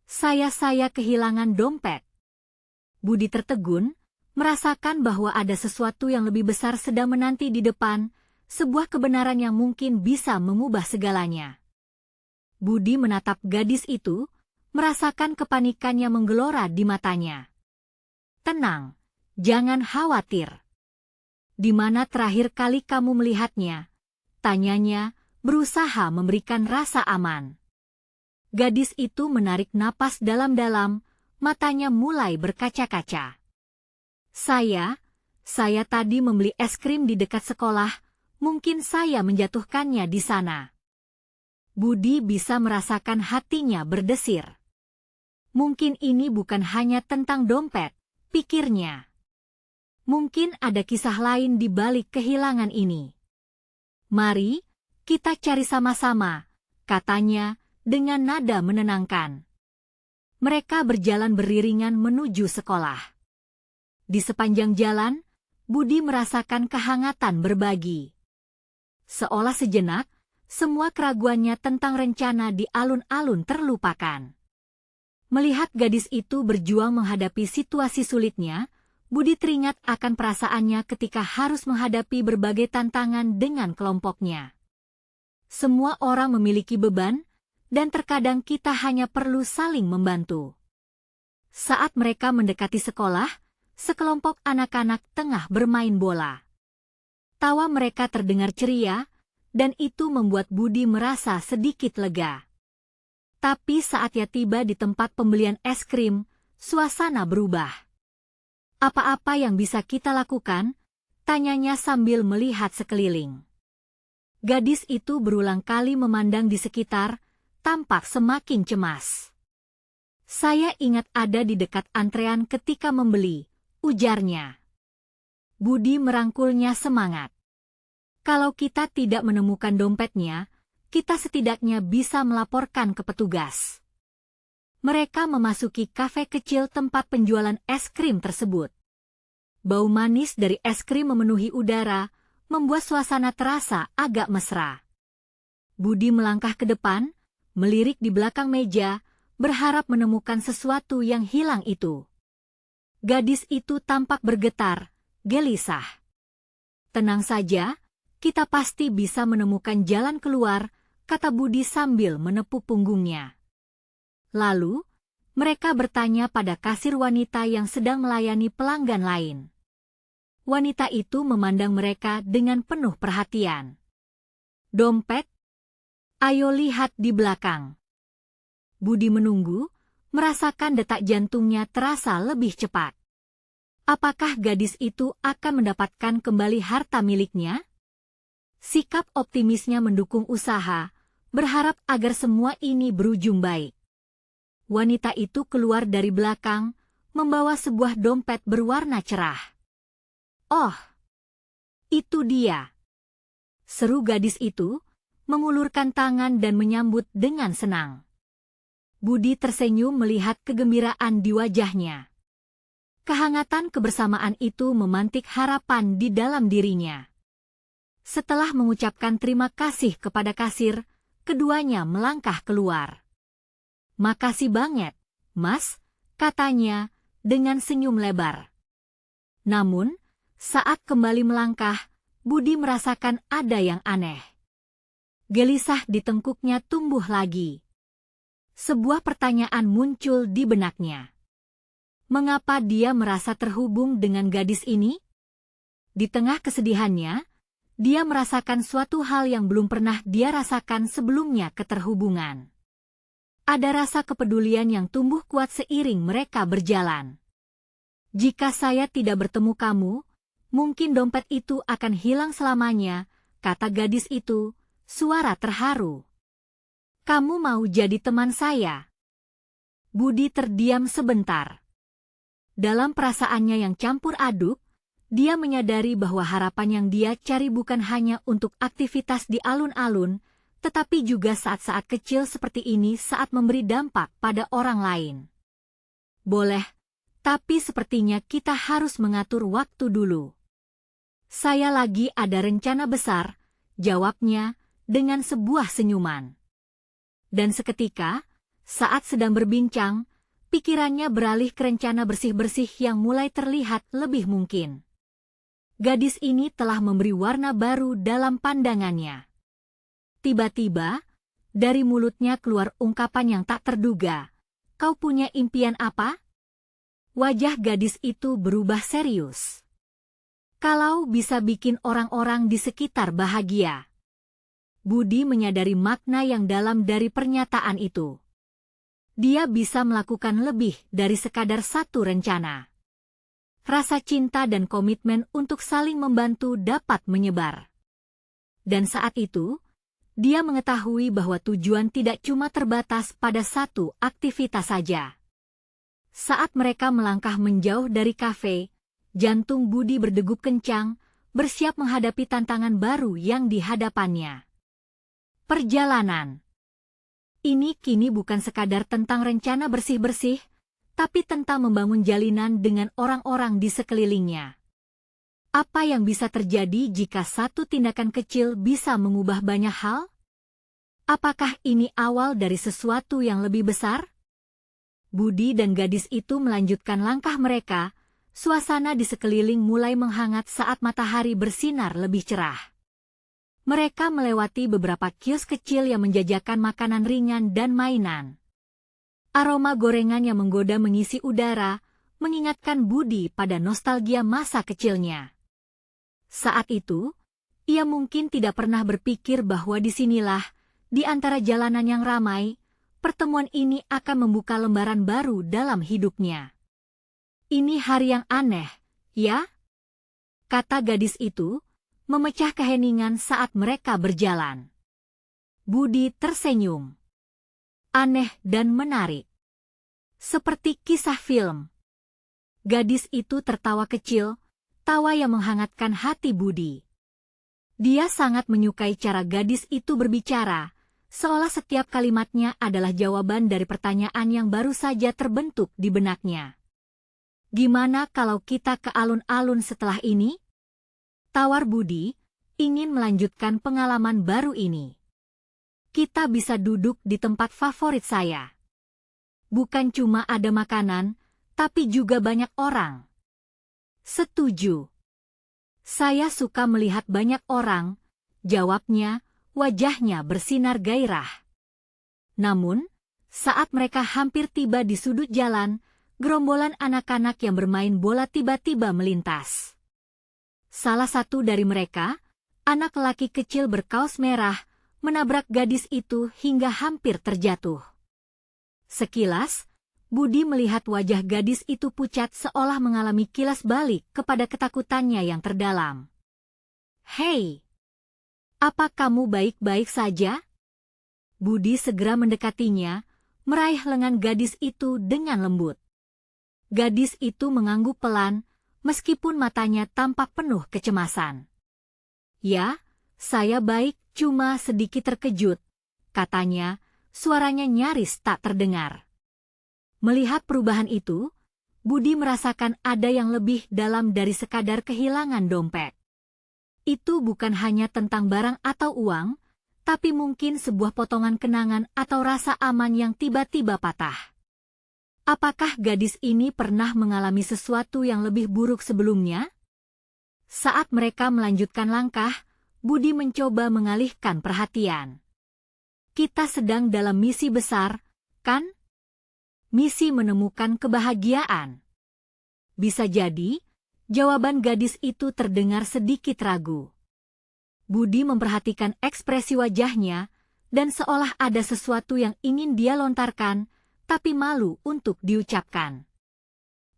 Saya kehilangan dompet." Budi tertegun, merasakan bahwa ada sesuatu yang lebih besar sedang menanti di depan, sebuah kebenaran yang mungkin bisa mengubah segalanya. Budi menatap gadis itu, merasakan kepanikan yang menggelora di matanya. "Tenang, jangan khawatir. Di mana terakhir kali kamu melihatnya?" tanyanya, berusaha memberikan rasa aman. Gadis itu menarik napas dalam-dalam, matanya mulai berkaca-kaca. Saya tadi membeli es krim di dekat sekolah, mungkin saya menjatuhkannya di sana." Budi bisa merasakan hatinya berdesir. Mungkin ini bukan hanya tentang dompet, pikirnya. Mungkin ada kisah lain di balik kehilangan ini. "Mari, kita cari sama-sama," katanya dengan nada menenangkan. Mereka berjalan beriringan menuju sekolah. Di sepanjang jalan, Budi merasakan kehangatan berbagi. Seolah sejenak, semua keraguannya tentang rencana di alun-alun terlupakan. Melihat gadis itu berjuang menghadapi situasi sulitnya, Budi teringat akan perasaannya ketika harus menghadapi berbagai tantangan dengan kelompoknya. Semua orang memiliki beban, dan terkadang kita hanya perlu saling membantu. Saat mereka mendekati sekolah, sekelompok anak-anak tengah bermain bola. Tawa mereka terdengar ceria, dan itu membuat Budi merasa sedikit lega. Tapi saat ia tiba di tempat pembelian es krim, suasana berubah. "Apa-apa yang bisa kita lakukan?" tanyanya sambil melihat sekeliling. Gadis itu berulang kali memandang di sekitar, tampak semakin cemas. "Saya ingat ada di dekat antrean ketika membeli," ujarnya. Budi merangkulnya semangat. "Kalau kita tidak menemukan dompetnya, kita setidaknya bisa melaporkan ke petugas." Mereka memasuki kafe kecil tempat penjualan es krim tersebut. Bau manis dari es krim memenuhi udara, membuat suasana terasa agak mesra. Budi melangkah ke depan, melirik di belakang meja, berharap menemukan sesuatu yang hilang itu. Gadis itu tampak bergetar, gelisah. "Tenang saja, kita pasti bisa menemukan jalan keluar," kata Budi sambil menepuk punggungnya. Lalu, mereka bertanya pada kasir wanita yang sedang melayani pelanggan lain. Wanita itu memandang mereka dengan penuh perhatian. "Dompet? Ayo lihat di belakang. Budi menunggu, merasakan detak jantungnya terasa lebih cepat. Apakah gadis itu akan mendapatkan kembali harta miliknya? Sikap optimisnya mendukung usaha, berharap agar semua ini berujung baik. Wanita itu keluar dari belakang, membawa sebuah dompet berwarna cerah. "Oh, itu dia!" seru gadis itu, mengulurkan tangan dan menyambut dengan senang. Budi tersenyum melihat kegembiraan di wajahnya. Kehangatan kebersamaan itu memantik harapan di dalam dirinya. Setelah mengucapkan terima kasih kepada kasir, keduanya melangkah keluar. "Makasih banget, Mas," katanya dengan senyum lebar. Namun, saat kembali melangkah, Budi merasakan ada yang aneh. Gelisah di tengkuknya tumbuh lagi. Sebuah pertanyaan muncul di benaknya. Mengapa dia merasa terhubung dengan gadis ini? Di tengah kesedihannya, dia merasakan suatu hal yang belum pernah dia rasakan sebelumnya, keterhubungan. Ada rasa kepedulian yang tumbuh kuat seiring mereka berjalan. "Jika saya tidak bertemu kamu, mungkin dompet itu akan hilang selamanya," kata gadis itu, suara terharu. "Kamu mau jadi teman saya?" Budi terdiam sebentar. Dalam perasaannya yang campur aduk, dia menyadari bahwa harapan yang dia cari bukan hanya untuk aktivitas di alun-alun, tetapi juga saat-saat kecil seperti ini saat memberi dampak pada orang lain. "Boleh, tapi sepertinya kita harus mengatur waktu dulu. Saya lagi ada rencana besar," jawabnya dengan sebuah senyuman. Dan seketika, saat sedang berbincang, pikirannya beralih ke rencana bersih-bersih yang mulai terlihat lebih mungkin. Gadis ini telah memberi warna baru dalam pandangannya. Tiba-tiba, dari mulutnya keluar ungkapan yang tak terduga. "Kau punya impian apa?" Wajah gadis itu berubah serius. "Kalau bisa bikin orang-orang di sekitar bahagia." Budi menyadari makna yang dalam dari pernyataan itu. Dia bisa melakukan lebih dari sekadar satu rencana. Rasa cinta dan komitmen untuk saling membantu dapat menyebar. Dan saat itu, dia mengetahui bahwa tujuan tidak cuma terbatas pada satu aktivitas saja. Saat mereka melangkah menjauh dari kafe, jantung Budi berdegup kencang, bersiap menghadapi tantangan baru yang dihadapannya. Perjalanan ini kini bukan sekadar tentang rencana bersih-bersih, tapi tentang membangun jalinan dengan orang-orang di sekelilingnya. Apa yang bisa terjadi jika satu tindakan kecil bisa mengubah banyak hal? Apakah ini awal dari sesuatu yang lebih besar? Budi dan gadis itu melanjutkan langkah mereka, suasana di sekeliling mulai menghangat saat matahari bersinar lebih cerah. Mereka melewati beberapa kios kecil yang menjajakan makanan ringan dan mainan. Aroma gorengan yang menggoda mengisi udara, mengingatkan Budi pada nostalgia masa kecilnya. Saat itu, ia mungkin tidak pernah berpikir bahwa disinilah, di antara jalanan yang ramai, pertemuan ini akan membuka lembaran baru dalam hidupnya. "Ini hari yang aneh, ya?" kata gadis itu, memecah keheningan saat mereka berjalan. Budi tersenyum. Aneh dan menarik. Seperti kisah film. Gadis itu tertawa kecil, tawa yang menghangatkan hati Budi. Dia sangat menyukai cara gadis itu berbicara, seolah setiap kalimatnya adalah jawaban dari pertanyaan yang baru saja terbentuk di benaknya. "Gimana kalau kita ke alun-alun setelah ini?" tawar Budi, ingin melanjutkan pengalaman baru ini. "Kita bisa duduk di tempat favorit saya. Bukan cuma ada makanan, tapi juga banyak orang." "Setuju. Saya suka melihat banyak orang," jawabnya, wajahnya bersinar gairah. Namun, saat mereka hampir tiba di sudut jalan, gerombolan anak-anak yang bermain bola tiba-tiba melintas. Salah satu dari mereka, anak laki kecil berkaos merah, menabrak gadis itu hingga hampir terjatuh. Sekilas, Budi melihat wajah gadis itu pucat seolah mengalami kilas balik kepada ketakutannya yang terdalam. "Hei, apa kamu baik-baik saja?" Budi segera mendekatinya, meraih lengan gadis itu dengan lembut. Gadis itu mengangguk pelan, meskipun matanya tampak penuh kecemasan. "Ya, saya baik, cuma sedikit terkejut," katanya, suaranya nyaris tak terdengar. Melihat perubahan itu, Budi merasakan ada yang lebih dalam dari sekadar kehilangan dompet. Itu bukan hanya tentang barang atau uang, tapi mungkin sebuah potongan kenangan atau rasa aman yang tiba-tiba patah. Apakah gadis ini pernah mengalami sesuatu yang lebih buruk sebelumnya? Saat mereka melanjutkan langkah, Budi mencoba mengalihkan perhatian. "Kita sedang dalam misi besar, kan? Misi menemukan kebahagiaan." Bisa jadi, jawaban gadis itu terdengar sedikit ragu. Budi memperhatikan ekspresi wajahnya, dan seolah ada sesuatu yang ingin dia lontarkan, tapi malu untuk diucapkan.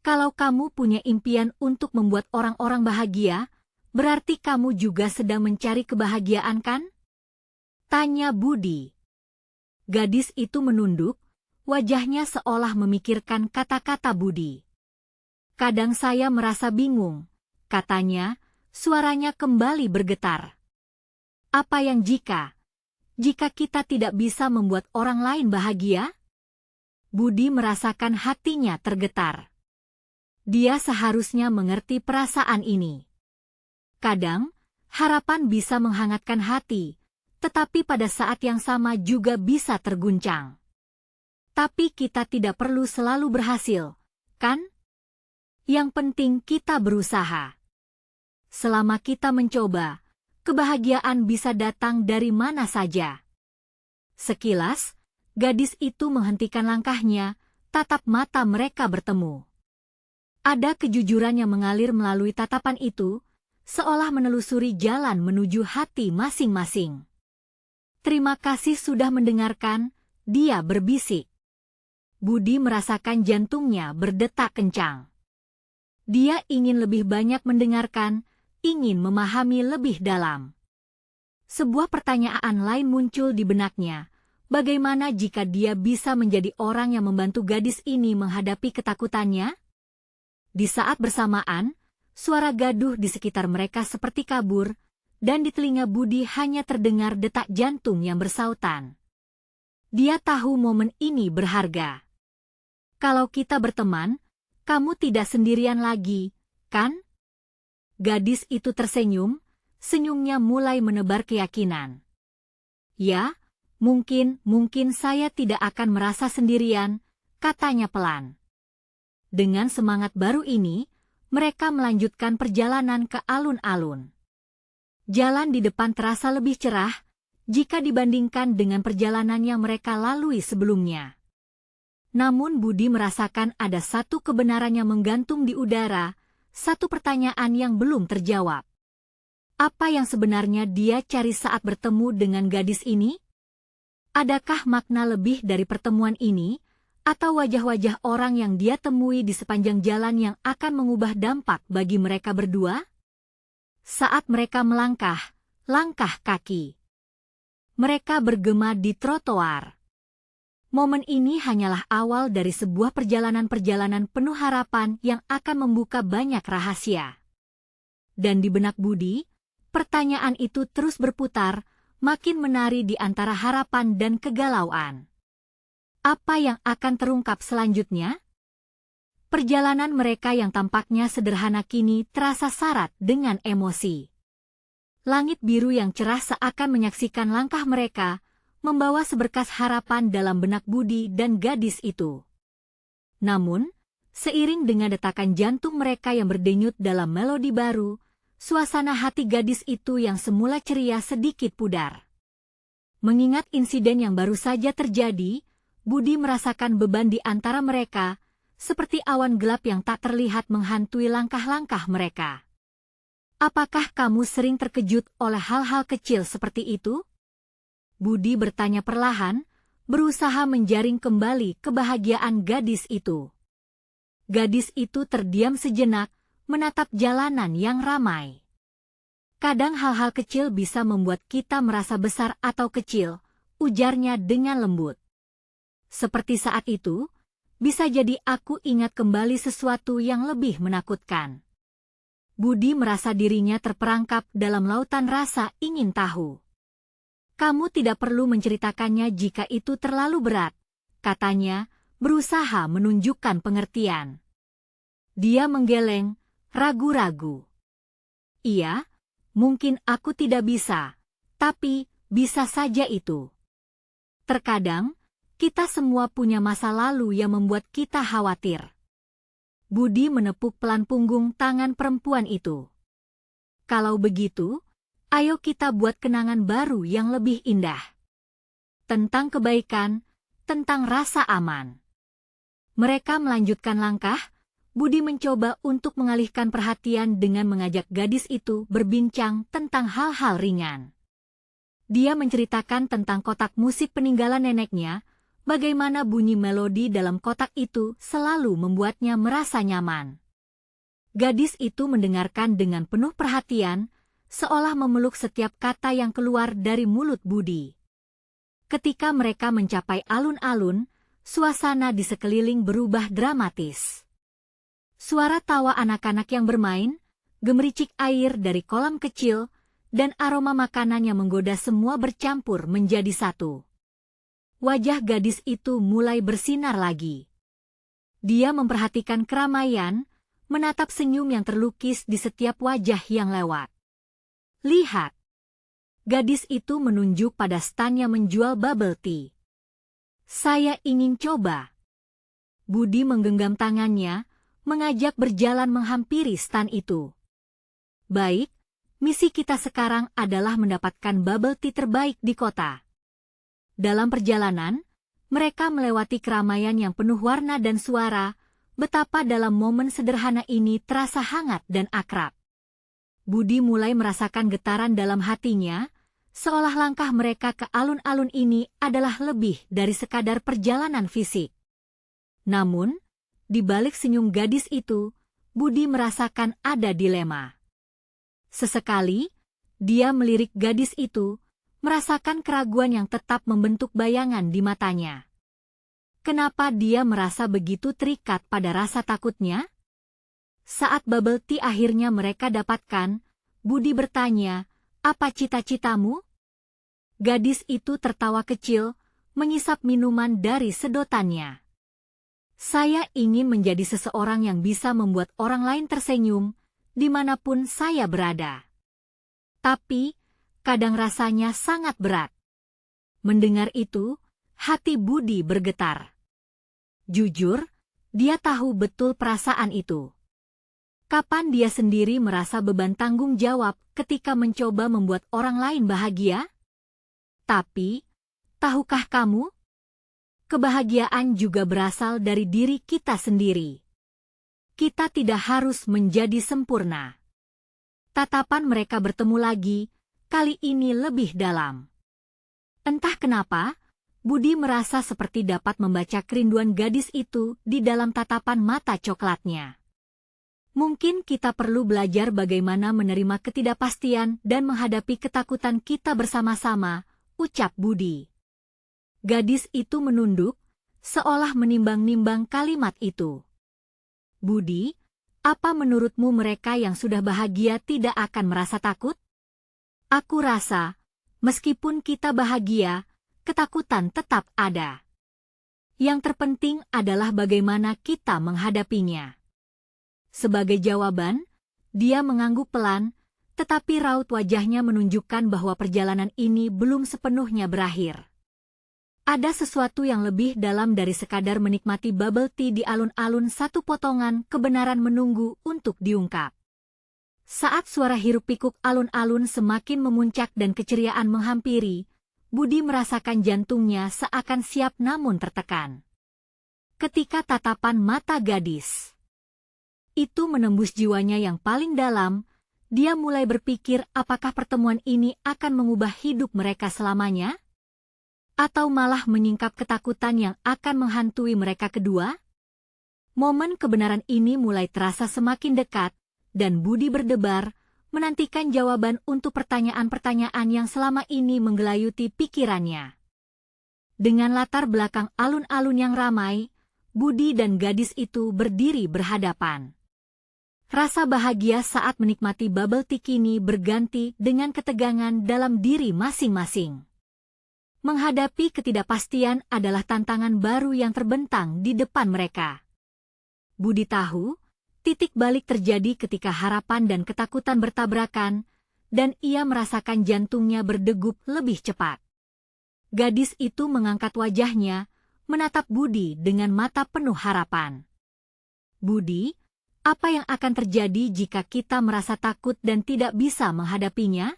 "Kalau kamu punya impian untuk membuat orang-orang bahagia, berarti kamu juga sedang mencari kebahagiaan, kan?" tanya Budi. Gadis itu menunduk, wajahnya seolah memikirkan kata-kata Budi. "Kadang saya merasa bingung," katanya, suaranya kembali bergetar. "Apa yang jika kita tidak bisa membuat orang lain bahagia?" Budi merasakan hatinya tergetar. Dia seharusnya mengerti perasaan ini. Kadang, harapan bisa menghangatkan hati, tetapi pada saat yang sama juga bisa terguncang. Tapi kita tidak perlu selalu berhasil, kan? Yang penting kita berusaha. Selama kita mencoba, kebahagiaan bisa datang dari mana saja. Sekilas, gadis itu menghentikan langkahnya, tatap mata mereka bertemu. Ada kejujuran yang mengalir melalui tatapan itu, seolah menelusuri jalan menuju hati masing-masing. "Terima kasih sudah mendengarkan," dia berbisik. Budi merasakan jantungnya berdetak kencang. Dia ingin lebih banyak mendengarkan, ingin memahami lebih dalam. Sebuah pertanyaan lain muncul di benaknya. Bagaimana jika dia bisa menjadi orang yang membantu gadis ini menghadapi ketakutannya? Di saat bersamaan, suara gaduh di sekitar mereka seperti kabur, dan di telinga Budi hanya terdengar detak jantung yang bersautan. Dia tahu momen ini berharga. "Kalau kita berteman, kamu tidak sendirian lagi, kan?" Gadis itu tersenyum, senyumnya mulai menebar keyakinan. "Ya, mungkin saya tidak akan merasa sendirian," katanya pelan. Dengan semangat baru ini, mereka melanjutkan perjalanan ke alun-alun. Jalan di depan terasa lebih cerah jika dibandingkan dengan perjalanan yang mereka lalui sebelumnya. Namun Budi merasakan ada satu kebenaran yang menggantung di udara, satu pertanyaan yang belum terjawab. Apa yang sebenarnya dia cari saat bertemu dengan gadis ini? Adakah makna lebih dari pertemuan ini, atau wajah-wajah orang yang dia temui di sepanjang jalan yang akan mengubah dampak bagi mereka berdua? Saat mereka melangkah, langkah kaki mereka bergema di trotoar. Momen ini hanyalah awal dari sebuah perjalanan-perjalanan penuh harapan yang akan membuka banyak rahasia. Dan di benak Budi, pertanyaan itu terus berputar, makin menari di antara harapan dan kegalauan. Apa yang akan terungkap selanjutnya? Perjalanan mereka yang tampaknya sederhana kini terasa syarat dengan emosi. Langit biru yang cerah seakan menyaksikan langkah mereka, membawa seberkas harapan dalam benak Budi dan gadis itu. Namun, seiring dengan detakan jantung mereka yang berdenyut dalam melodi baru, suasana hati gadis itu yang semula ceria sedikit pudar. Mengingat insiden yang baru saja terjadi, Budi merasakan beban di antara mereka, seperti awan gelap yang tak terlihat menghantui langkah-langkah mereka. Apakah kamu sering terkejut oleh hal-hal kecil seperti itu? Budi bertanya perlahan, berusaha menjaring kembali kebahagiaan gadis itu. Gadis itu terdiam sejenak, menatap jalanan yang ramai. Kadang hal-hal kecil bisa membuat kita merasa besar atau kecil, ujarnya dengan lembut. Seperti saat itu, bisa jadi aku ingat kembali sesuatu yang lebih menakutkan. Budi merasa dirinya terperangkap dalam lautan rasa ingin tahu. Kamu tidak perlu menceritakannya jika itu terlalu berat, katanya, berusaha menunjukkan pengertian. Dia menggeleng, ragu-ragu. Iya, mungkin aku tidak bisa, tapi bisa saja itu. Terkadang, kita semua punya masa lalu yang membuat kita khawatir. Budi menepuk pelan punggung tangan perempuan itu. Kalau begitu, ayo kita buat kenangan baru yang lebih indah. Tentang kebaikan, tentang rasa aman. Mereka melanjutkan langkah, Budi mencoba untuk mengalihkan perhatian dengan mengajak gadis itu berbincang tentang hal-hal ringan. Dia menceritakan tentang kotak musik peninggalan neneknya, bagaimana bunyi melodi dalam kotak itu selalu membuatnya merasa nyaman. Gadis itu mendengarkan dengan penuh perhatian, seolah memeluk setiap kata yang keluar dari mulut Budi. Ketika mereka mencapai alun-alun, suasana di sekeliling berubah dramatis. Suara tawa anak-anak yang bermain, gemericik air dari kolam kecil, dan aroma makanan yang menggoda semua bercampur menjadi satu. Wajah gadis itu mulai bersinar lagi. Dia memperhatikan keramaian, menatap senyum yang terlukis di setiap wajah yang lewat. Lihat. Gadis itu menunjuk pada stan yang menjual bubble tea. Saya ingin coba. Budi menggenggam tangannya, mengajak berjalan menghampiri stan itu. Baik, misi kita sekarang adalah mendapatkan bubble tea terbaik di kota. Dalam perjalanan, mereka melewati keramaian yang penuh warna dan suara, betapa dalam momen sederhana ini terasa hangat dan akrab. Budi mulai merasakan getaran dalam hatinya, seolah langkah mereka ke alun-alun ini adalah lebih dari sekadar perjalanan fisik. Namun, di balik senyum gadis itu, Budi merasakan ada dilema. Sesekali, dia melirik gadis itu, merasakan keraguan yang tetap membentuk bayangan di matanya. Kenapa dia merasa begitu terikat pada rasa takutnya? Saat bubble tea akhirnya mereka dapatkan, Budi bertanya, "Apa cita-citamu?" Gadis itu tertawa kecil, mengisap minuman dari sedotannya. "Saya ingin menjadi seseorang yang bisa membuat orang lain tersenyum, dimanapun saya berada. Tapi, kadang rasanya sangat berat." Mendengar itu, hati Budi bergetar. Jujur, dia tahu betul perasaan itu. Kapan dia sendiri merasa beban tanggung jawab ketika mencoba membuat orang lain bahagia? Tapi, tahukah kamu? Kebahagiaan juga berasal dari diri kita sendiri. Kita tidak harus menjadi sempurna. Tatapan mereka bertemu lagi, kali ini lebih dalam. Entah kenapa, Budi merasa seperti dapat membaca kerinduan gadis itu di dalam tatapan mata coklatnya. Mungkin kita perlu belajar bagaimana menerima ketidakpastian dan menghadapi ketakutan kita bersama-sama, ucap Budi. Gadis itu menunduk, seolah menimbang-nimbang kalimat itu. Budi, apa menurutmu mereka yang sudah bahagia tidak akan merasa takut? Aku rasa, meskipun kita bahagia, ketakutan tetap ada. Yang terpenting adalah bagaimana kita menghadapinya. Sebagai jawaban, dia mengangguk pelan, tetapi raut wajahnya menunjukkan bahwa perjalanan ini belum sepenuhnya berakhir. Ada sesuatu yang lebih dalam dari sekadar menikmati bubble tea di alun-alun, satu potongan kebenaran menunggu untuk diungkap. Saat suara hiruk-pikuk alun-alun semakin memuncak dan keceriaan menghampiri, Budi merasakan jantungnya seakan siap namun tertekan. Ketika tatapan mata gadis itu menembus jiwanya yang paling dalam, dia mulai berpikir apakah pertemuan ini akan mengubah hidup mereka selamanya? Atau malah menyingkap ketakutan yang akan menghantui mereka kedua? Momen kebenaran ini mulai terasa semakin dekat, dan Budi berdebar, menantikan jawaban untuk pertanyaan-pertanyaan yang selama ini menggelayuti pikirannya. Dengan latar belakang alun-alun yang ramai, Budi dan gadis itu berdiri berhadapan. Rasa bahagia saat menikmati bubble tea kini berganti dengan ketegangan dalam diri masing-masing. Menghadapi ketidakpastian adalah tantangan baru yang terbentang di depan mereka. Budi tahu, titik balik terjadi ketika harapan dan ketakutan bertabrakan, dan ia merasakan jantungnya berdegup lebih cepat. Gadis itu mengangkat wajahnya, menatap Budi dengan mata penuh harapan. Budi, apa yang akan terjadi jika kita merasa takut dan tidak bisa menghadapinya?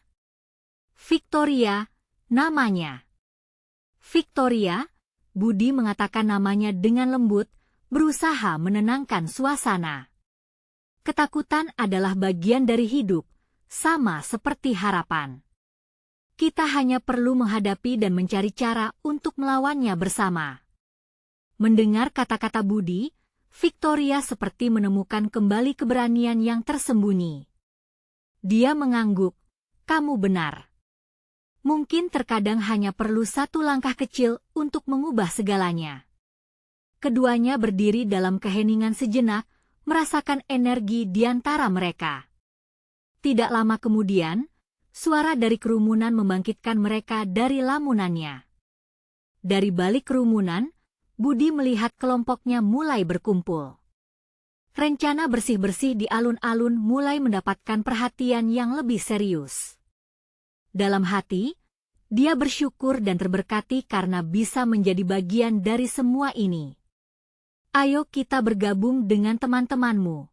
Victoria, namanya. Victoria, Budi mengatakan namanya dengan lembut, berusaha menenangkan suasana. Ketakutan adalah bagian dari hidup, sama seperti harapan. Kita hanya perlu menghadapi dan mencari cara untuk melawannya bersama. Mendengar kata-kata Budi, Victoria seperti menemukan kembali keberanian yang tersembunyi. Dia mengangguk, "Kamu benar. Mungkin terkadang hanya perlu satu langkah kecil untuk mengubah segalanya." Keduanya berdiri dalam keheningan sejenak, merasakan energi di antara mereka. Tidak lama kemudian, suara dari kerumunan membangkitkan mereka dari lamunannya. Dari balik kerumunan, Budi melihat kelompoknya mulai berkumpul. Rencana bersih-bersih di alun-alun mulai mendapatkan perhatian yang lebih serius. Dalam hati, dia bersyukur dan terberkati karena bisa menjadi bagian dari semua ini. "Ayo kita bergabung dengan teman-temanmu."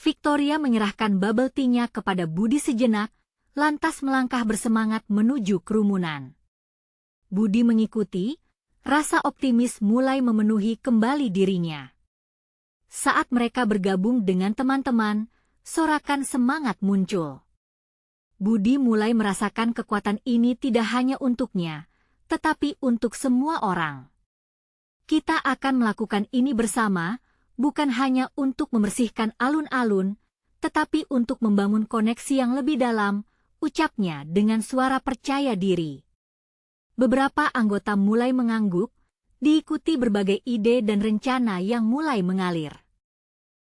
Victoria menyerahkan bubble tea-nya kepada Budi sejenak, lantas melangkah bersemangat menuju kerumunan. Budi mengikuti, rasa optimis mulai memenuhi kembali dirinya. Saat mereka bergabung dengan teman-teman, sorakan semangat muncul. Budi mulai merasakan kekuatan ini tidak hanya untuknya, tetapi untuk semua orang. Kita akan melakukan ini bersama, bukan hanya untuk membersihkan alun-alun, tetapi untuk membangun koneksi yang lebih dalam, ucapnya dengan suara percaya diri. Beberapa anggota mulai mengangguk, diikuti berbagai ide dan rencana yang mulai mengalir.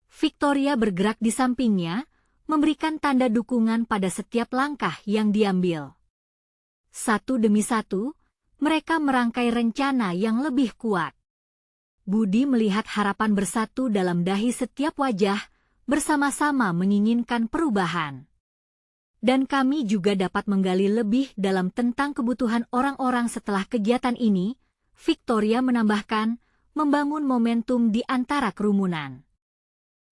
Victoria bergerak di sampingnya, memberikan tanda dukungan pada setiap langkah yang diambil. Satu demi satu, mereka merangkai rencana yang lebih kuat. Budi melihat harapan bersatu dalam dahi setiap wajah, bersama-sama menginginkan perubahan. Dan kami juga dapat menggali lebih dalam tentang kebutuhan orang-orang setelah kegiatan ini, Victoria menambahkan, membangun momentum di antara kerumunan.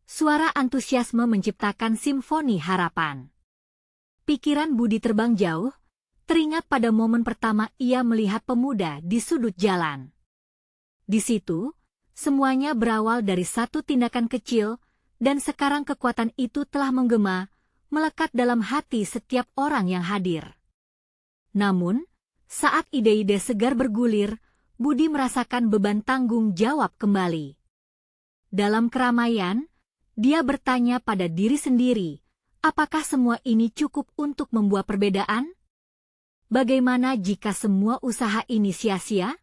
Suara antusiasme menciptakan simfoni harapan. Pikiran Budi terbang jauh, teringat pada momen pertama ia melihat pemuda di sudut jalan. Di situ, semuanya berawal dari satu tindakan kecil, dan sekarang kekuatan itu telah menggema, melekat dalam hati setiap orang yang hadir. Namun, saat ide-ide segar bergulir, Budi merasakan beban tanggung jawab kembali. Dalam keramaian, dia bertanya pada diri sendiri, apakah semua ini cukup untuk membuat perbedaan? Bagaimana jika semua usaha ini sia-sia?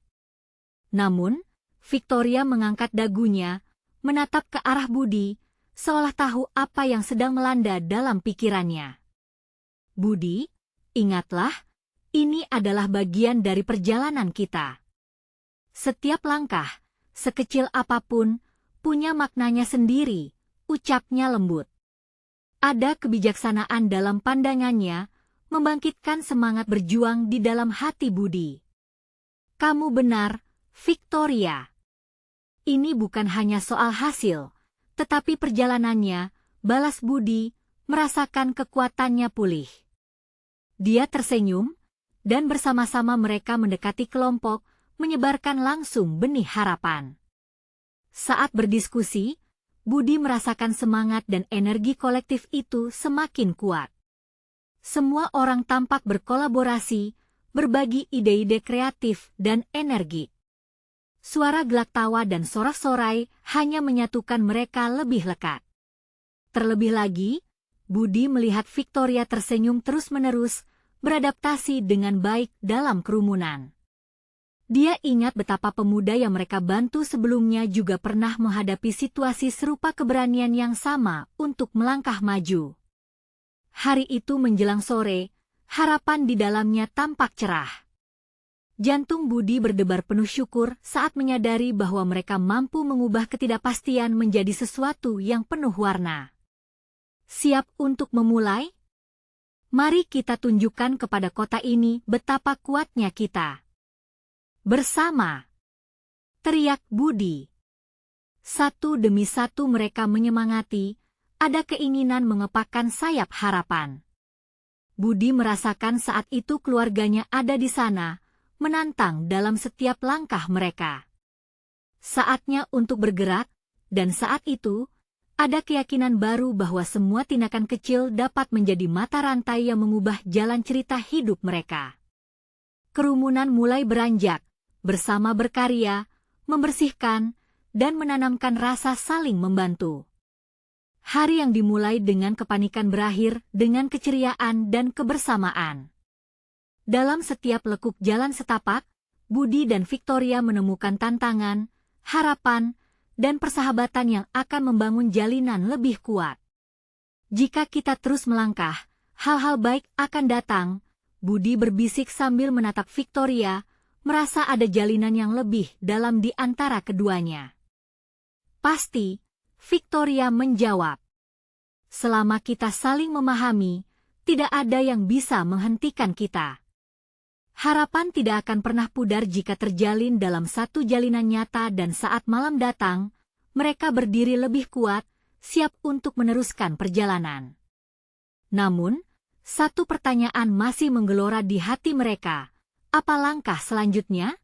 Namun, Victoria mengangkat dagunya, menatap ke arah Budi, seolah tahu apa yang sedang melanda dalam pikirannya. "Budi, ingatlah, ini adalah bagian dari perjalanan kita. Setiap langkah, sekecil apapun, punya maknanya sendiri," ucapnya lembut. Ada kebijaksanaan dalam pandangannya, membangkitkan semangat berjuang di dalam hati Budi. "Kamu benar, Victoria. Ini bukan hanya soal hasil, tetapi perjalanannya," balas Budi, merasakan kekuatannya pulih. Dia tersenyum, dan bersama-sama mereka mendekati kelompok, menyebarkan langsung benih harapan. Saat berdiskusi, Budi merasakan semangat dan energi kolektif itu semakin kuat. Semua orang tampak berkolaborasi, berbagi ide-ide kreatif dan energi. Suara gelak tawa dan sorak-sorai hanya menyatukan mereka lebih lekat. Terlebih lagi, Budi melihat Victoria tersenyum terus-menerus, beradaptasi dengan baik dalam kerumunan. Dia ingat betapa pemuda yang mereka bantu sebelumnya juga pernah menghadapi situasi serupa, keberanian yang sama untuk melangkah maju. Hari itu menjelang sore, harapan di dalamnya tampak cerah. Jantung Budi berdebar penuh syukur saat menyadari bahwa mereka mampu mengubah ketidakpastian menjadi sesuatu yang penuh warna. Siap untuk memulai? Mari kita tunjukkan kepada kota ini betapa kuatnya kita. Bersama! Teriak Budi. Satu demi satu mereka menyemangati, ada keinginan mengepakkan sayap harapan. Budi merasakan saat itu keluarganya ada di sana, menantang dalam setiap langkah mereka. Saatnya untuk bergerak, dan saat itu, ada keyakinan baru bahwa semua tindakan kecil dapat menjadi mata rantai yang mengubah jalan cerita hidup mereka. Kerumunan mulai beranjak, bersama berkarya, membersihkan, dan menanamkan rasa saling membantu. Hari yang dimulai dengan kepanikan berakhir dengan keceriaan dan kebersamaan. Dalam setiap lekuk jalan setapak, Budi dan Victoria menemukan tantangan, harapan, dan persahabatan yang akan membangun jalinan lebih kuat. Jika kita terus melangkah, hal-hal baik akan datang, Budi berbisik sambil menatap Victoria, merasa ada jalinan yang lebih dalam di antara keduanya. Pasti, Victoria menjawab. Selama kita saling memahami, tidak ada yang bisa menghentikan kita. Harapan tidak akan pernah pudar jika terjalin dalam satu jalinan nyata, dan saat malam datang, mereka berdiri lebih kuat, siap untuk meneruskan perjalanan. Namun, satu pertanyaan masih menggelora di hati mereka. Apa langkah selanjutnya?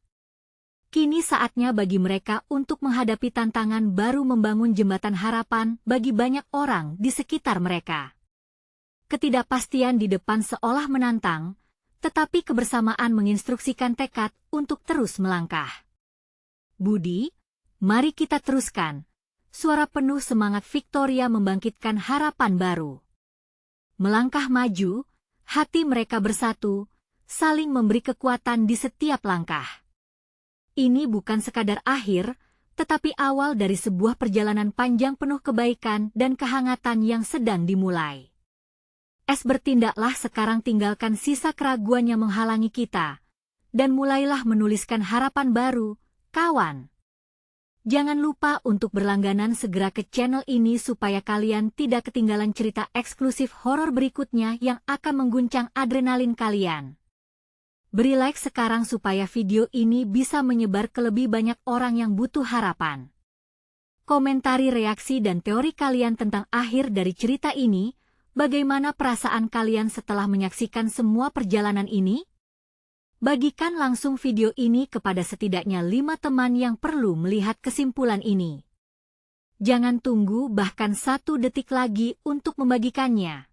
Kini saatnya bagi mereka untuk menghadapi tantangan baru, membangun jembatan harapan bagi banyak orang di sekitar mereka. Ketidakpastian di depan seolah menantang, tetapi kebersamaan menginstruksikan tekad untuk terus melangkah. Budi, mari kita teruskan. Suara penuh semangat Victoria membangkitkan harapan baru. Melangkah maju, hati mereka bersatu, saling memberi kekuatan di setiap langkah. Ini bukan sekadar akhir, tetapi awal dari sebuah perjalanan panjang penuh kebaikan dan kehangatan yang sedang dimulai. Bertindaklah sekarang, tinggalkan sisa keraguan yang menghalangi kita, dan mulailah menuliskan harapan baru, kawan. Jangan lupa untuk berlangganan segera ke channel ini supaya kalian tidak ketinggalan cerita eksklusif horor berikutnya yang akan mengguncang adrenalin kalian. Beri like sekarang supaya video ini bisa menyebar ke lebih banyak orang yang butuh harapan. Komentari reaksi dan teori kalian tentang akhir dari cerita ini. Bagaimana perasaan kalian setelah menyaksikan semua perjalanan ini? Bagikan langsung video ini kepada setidaknya 5 teman yang perlu melihat kesimpulan ini. Jangan tunggu bahkan 1 detik lagi untuk membagikannya.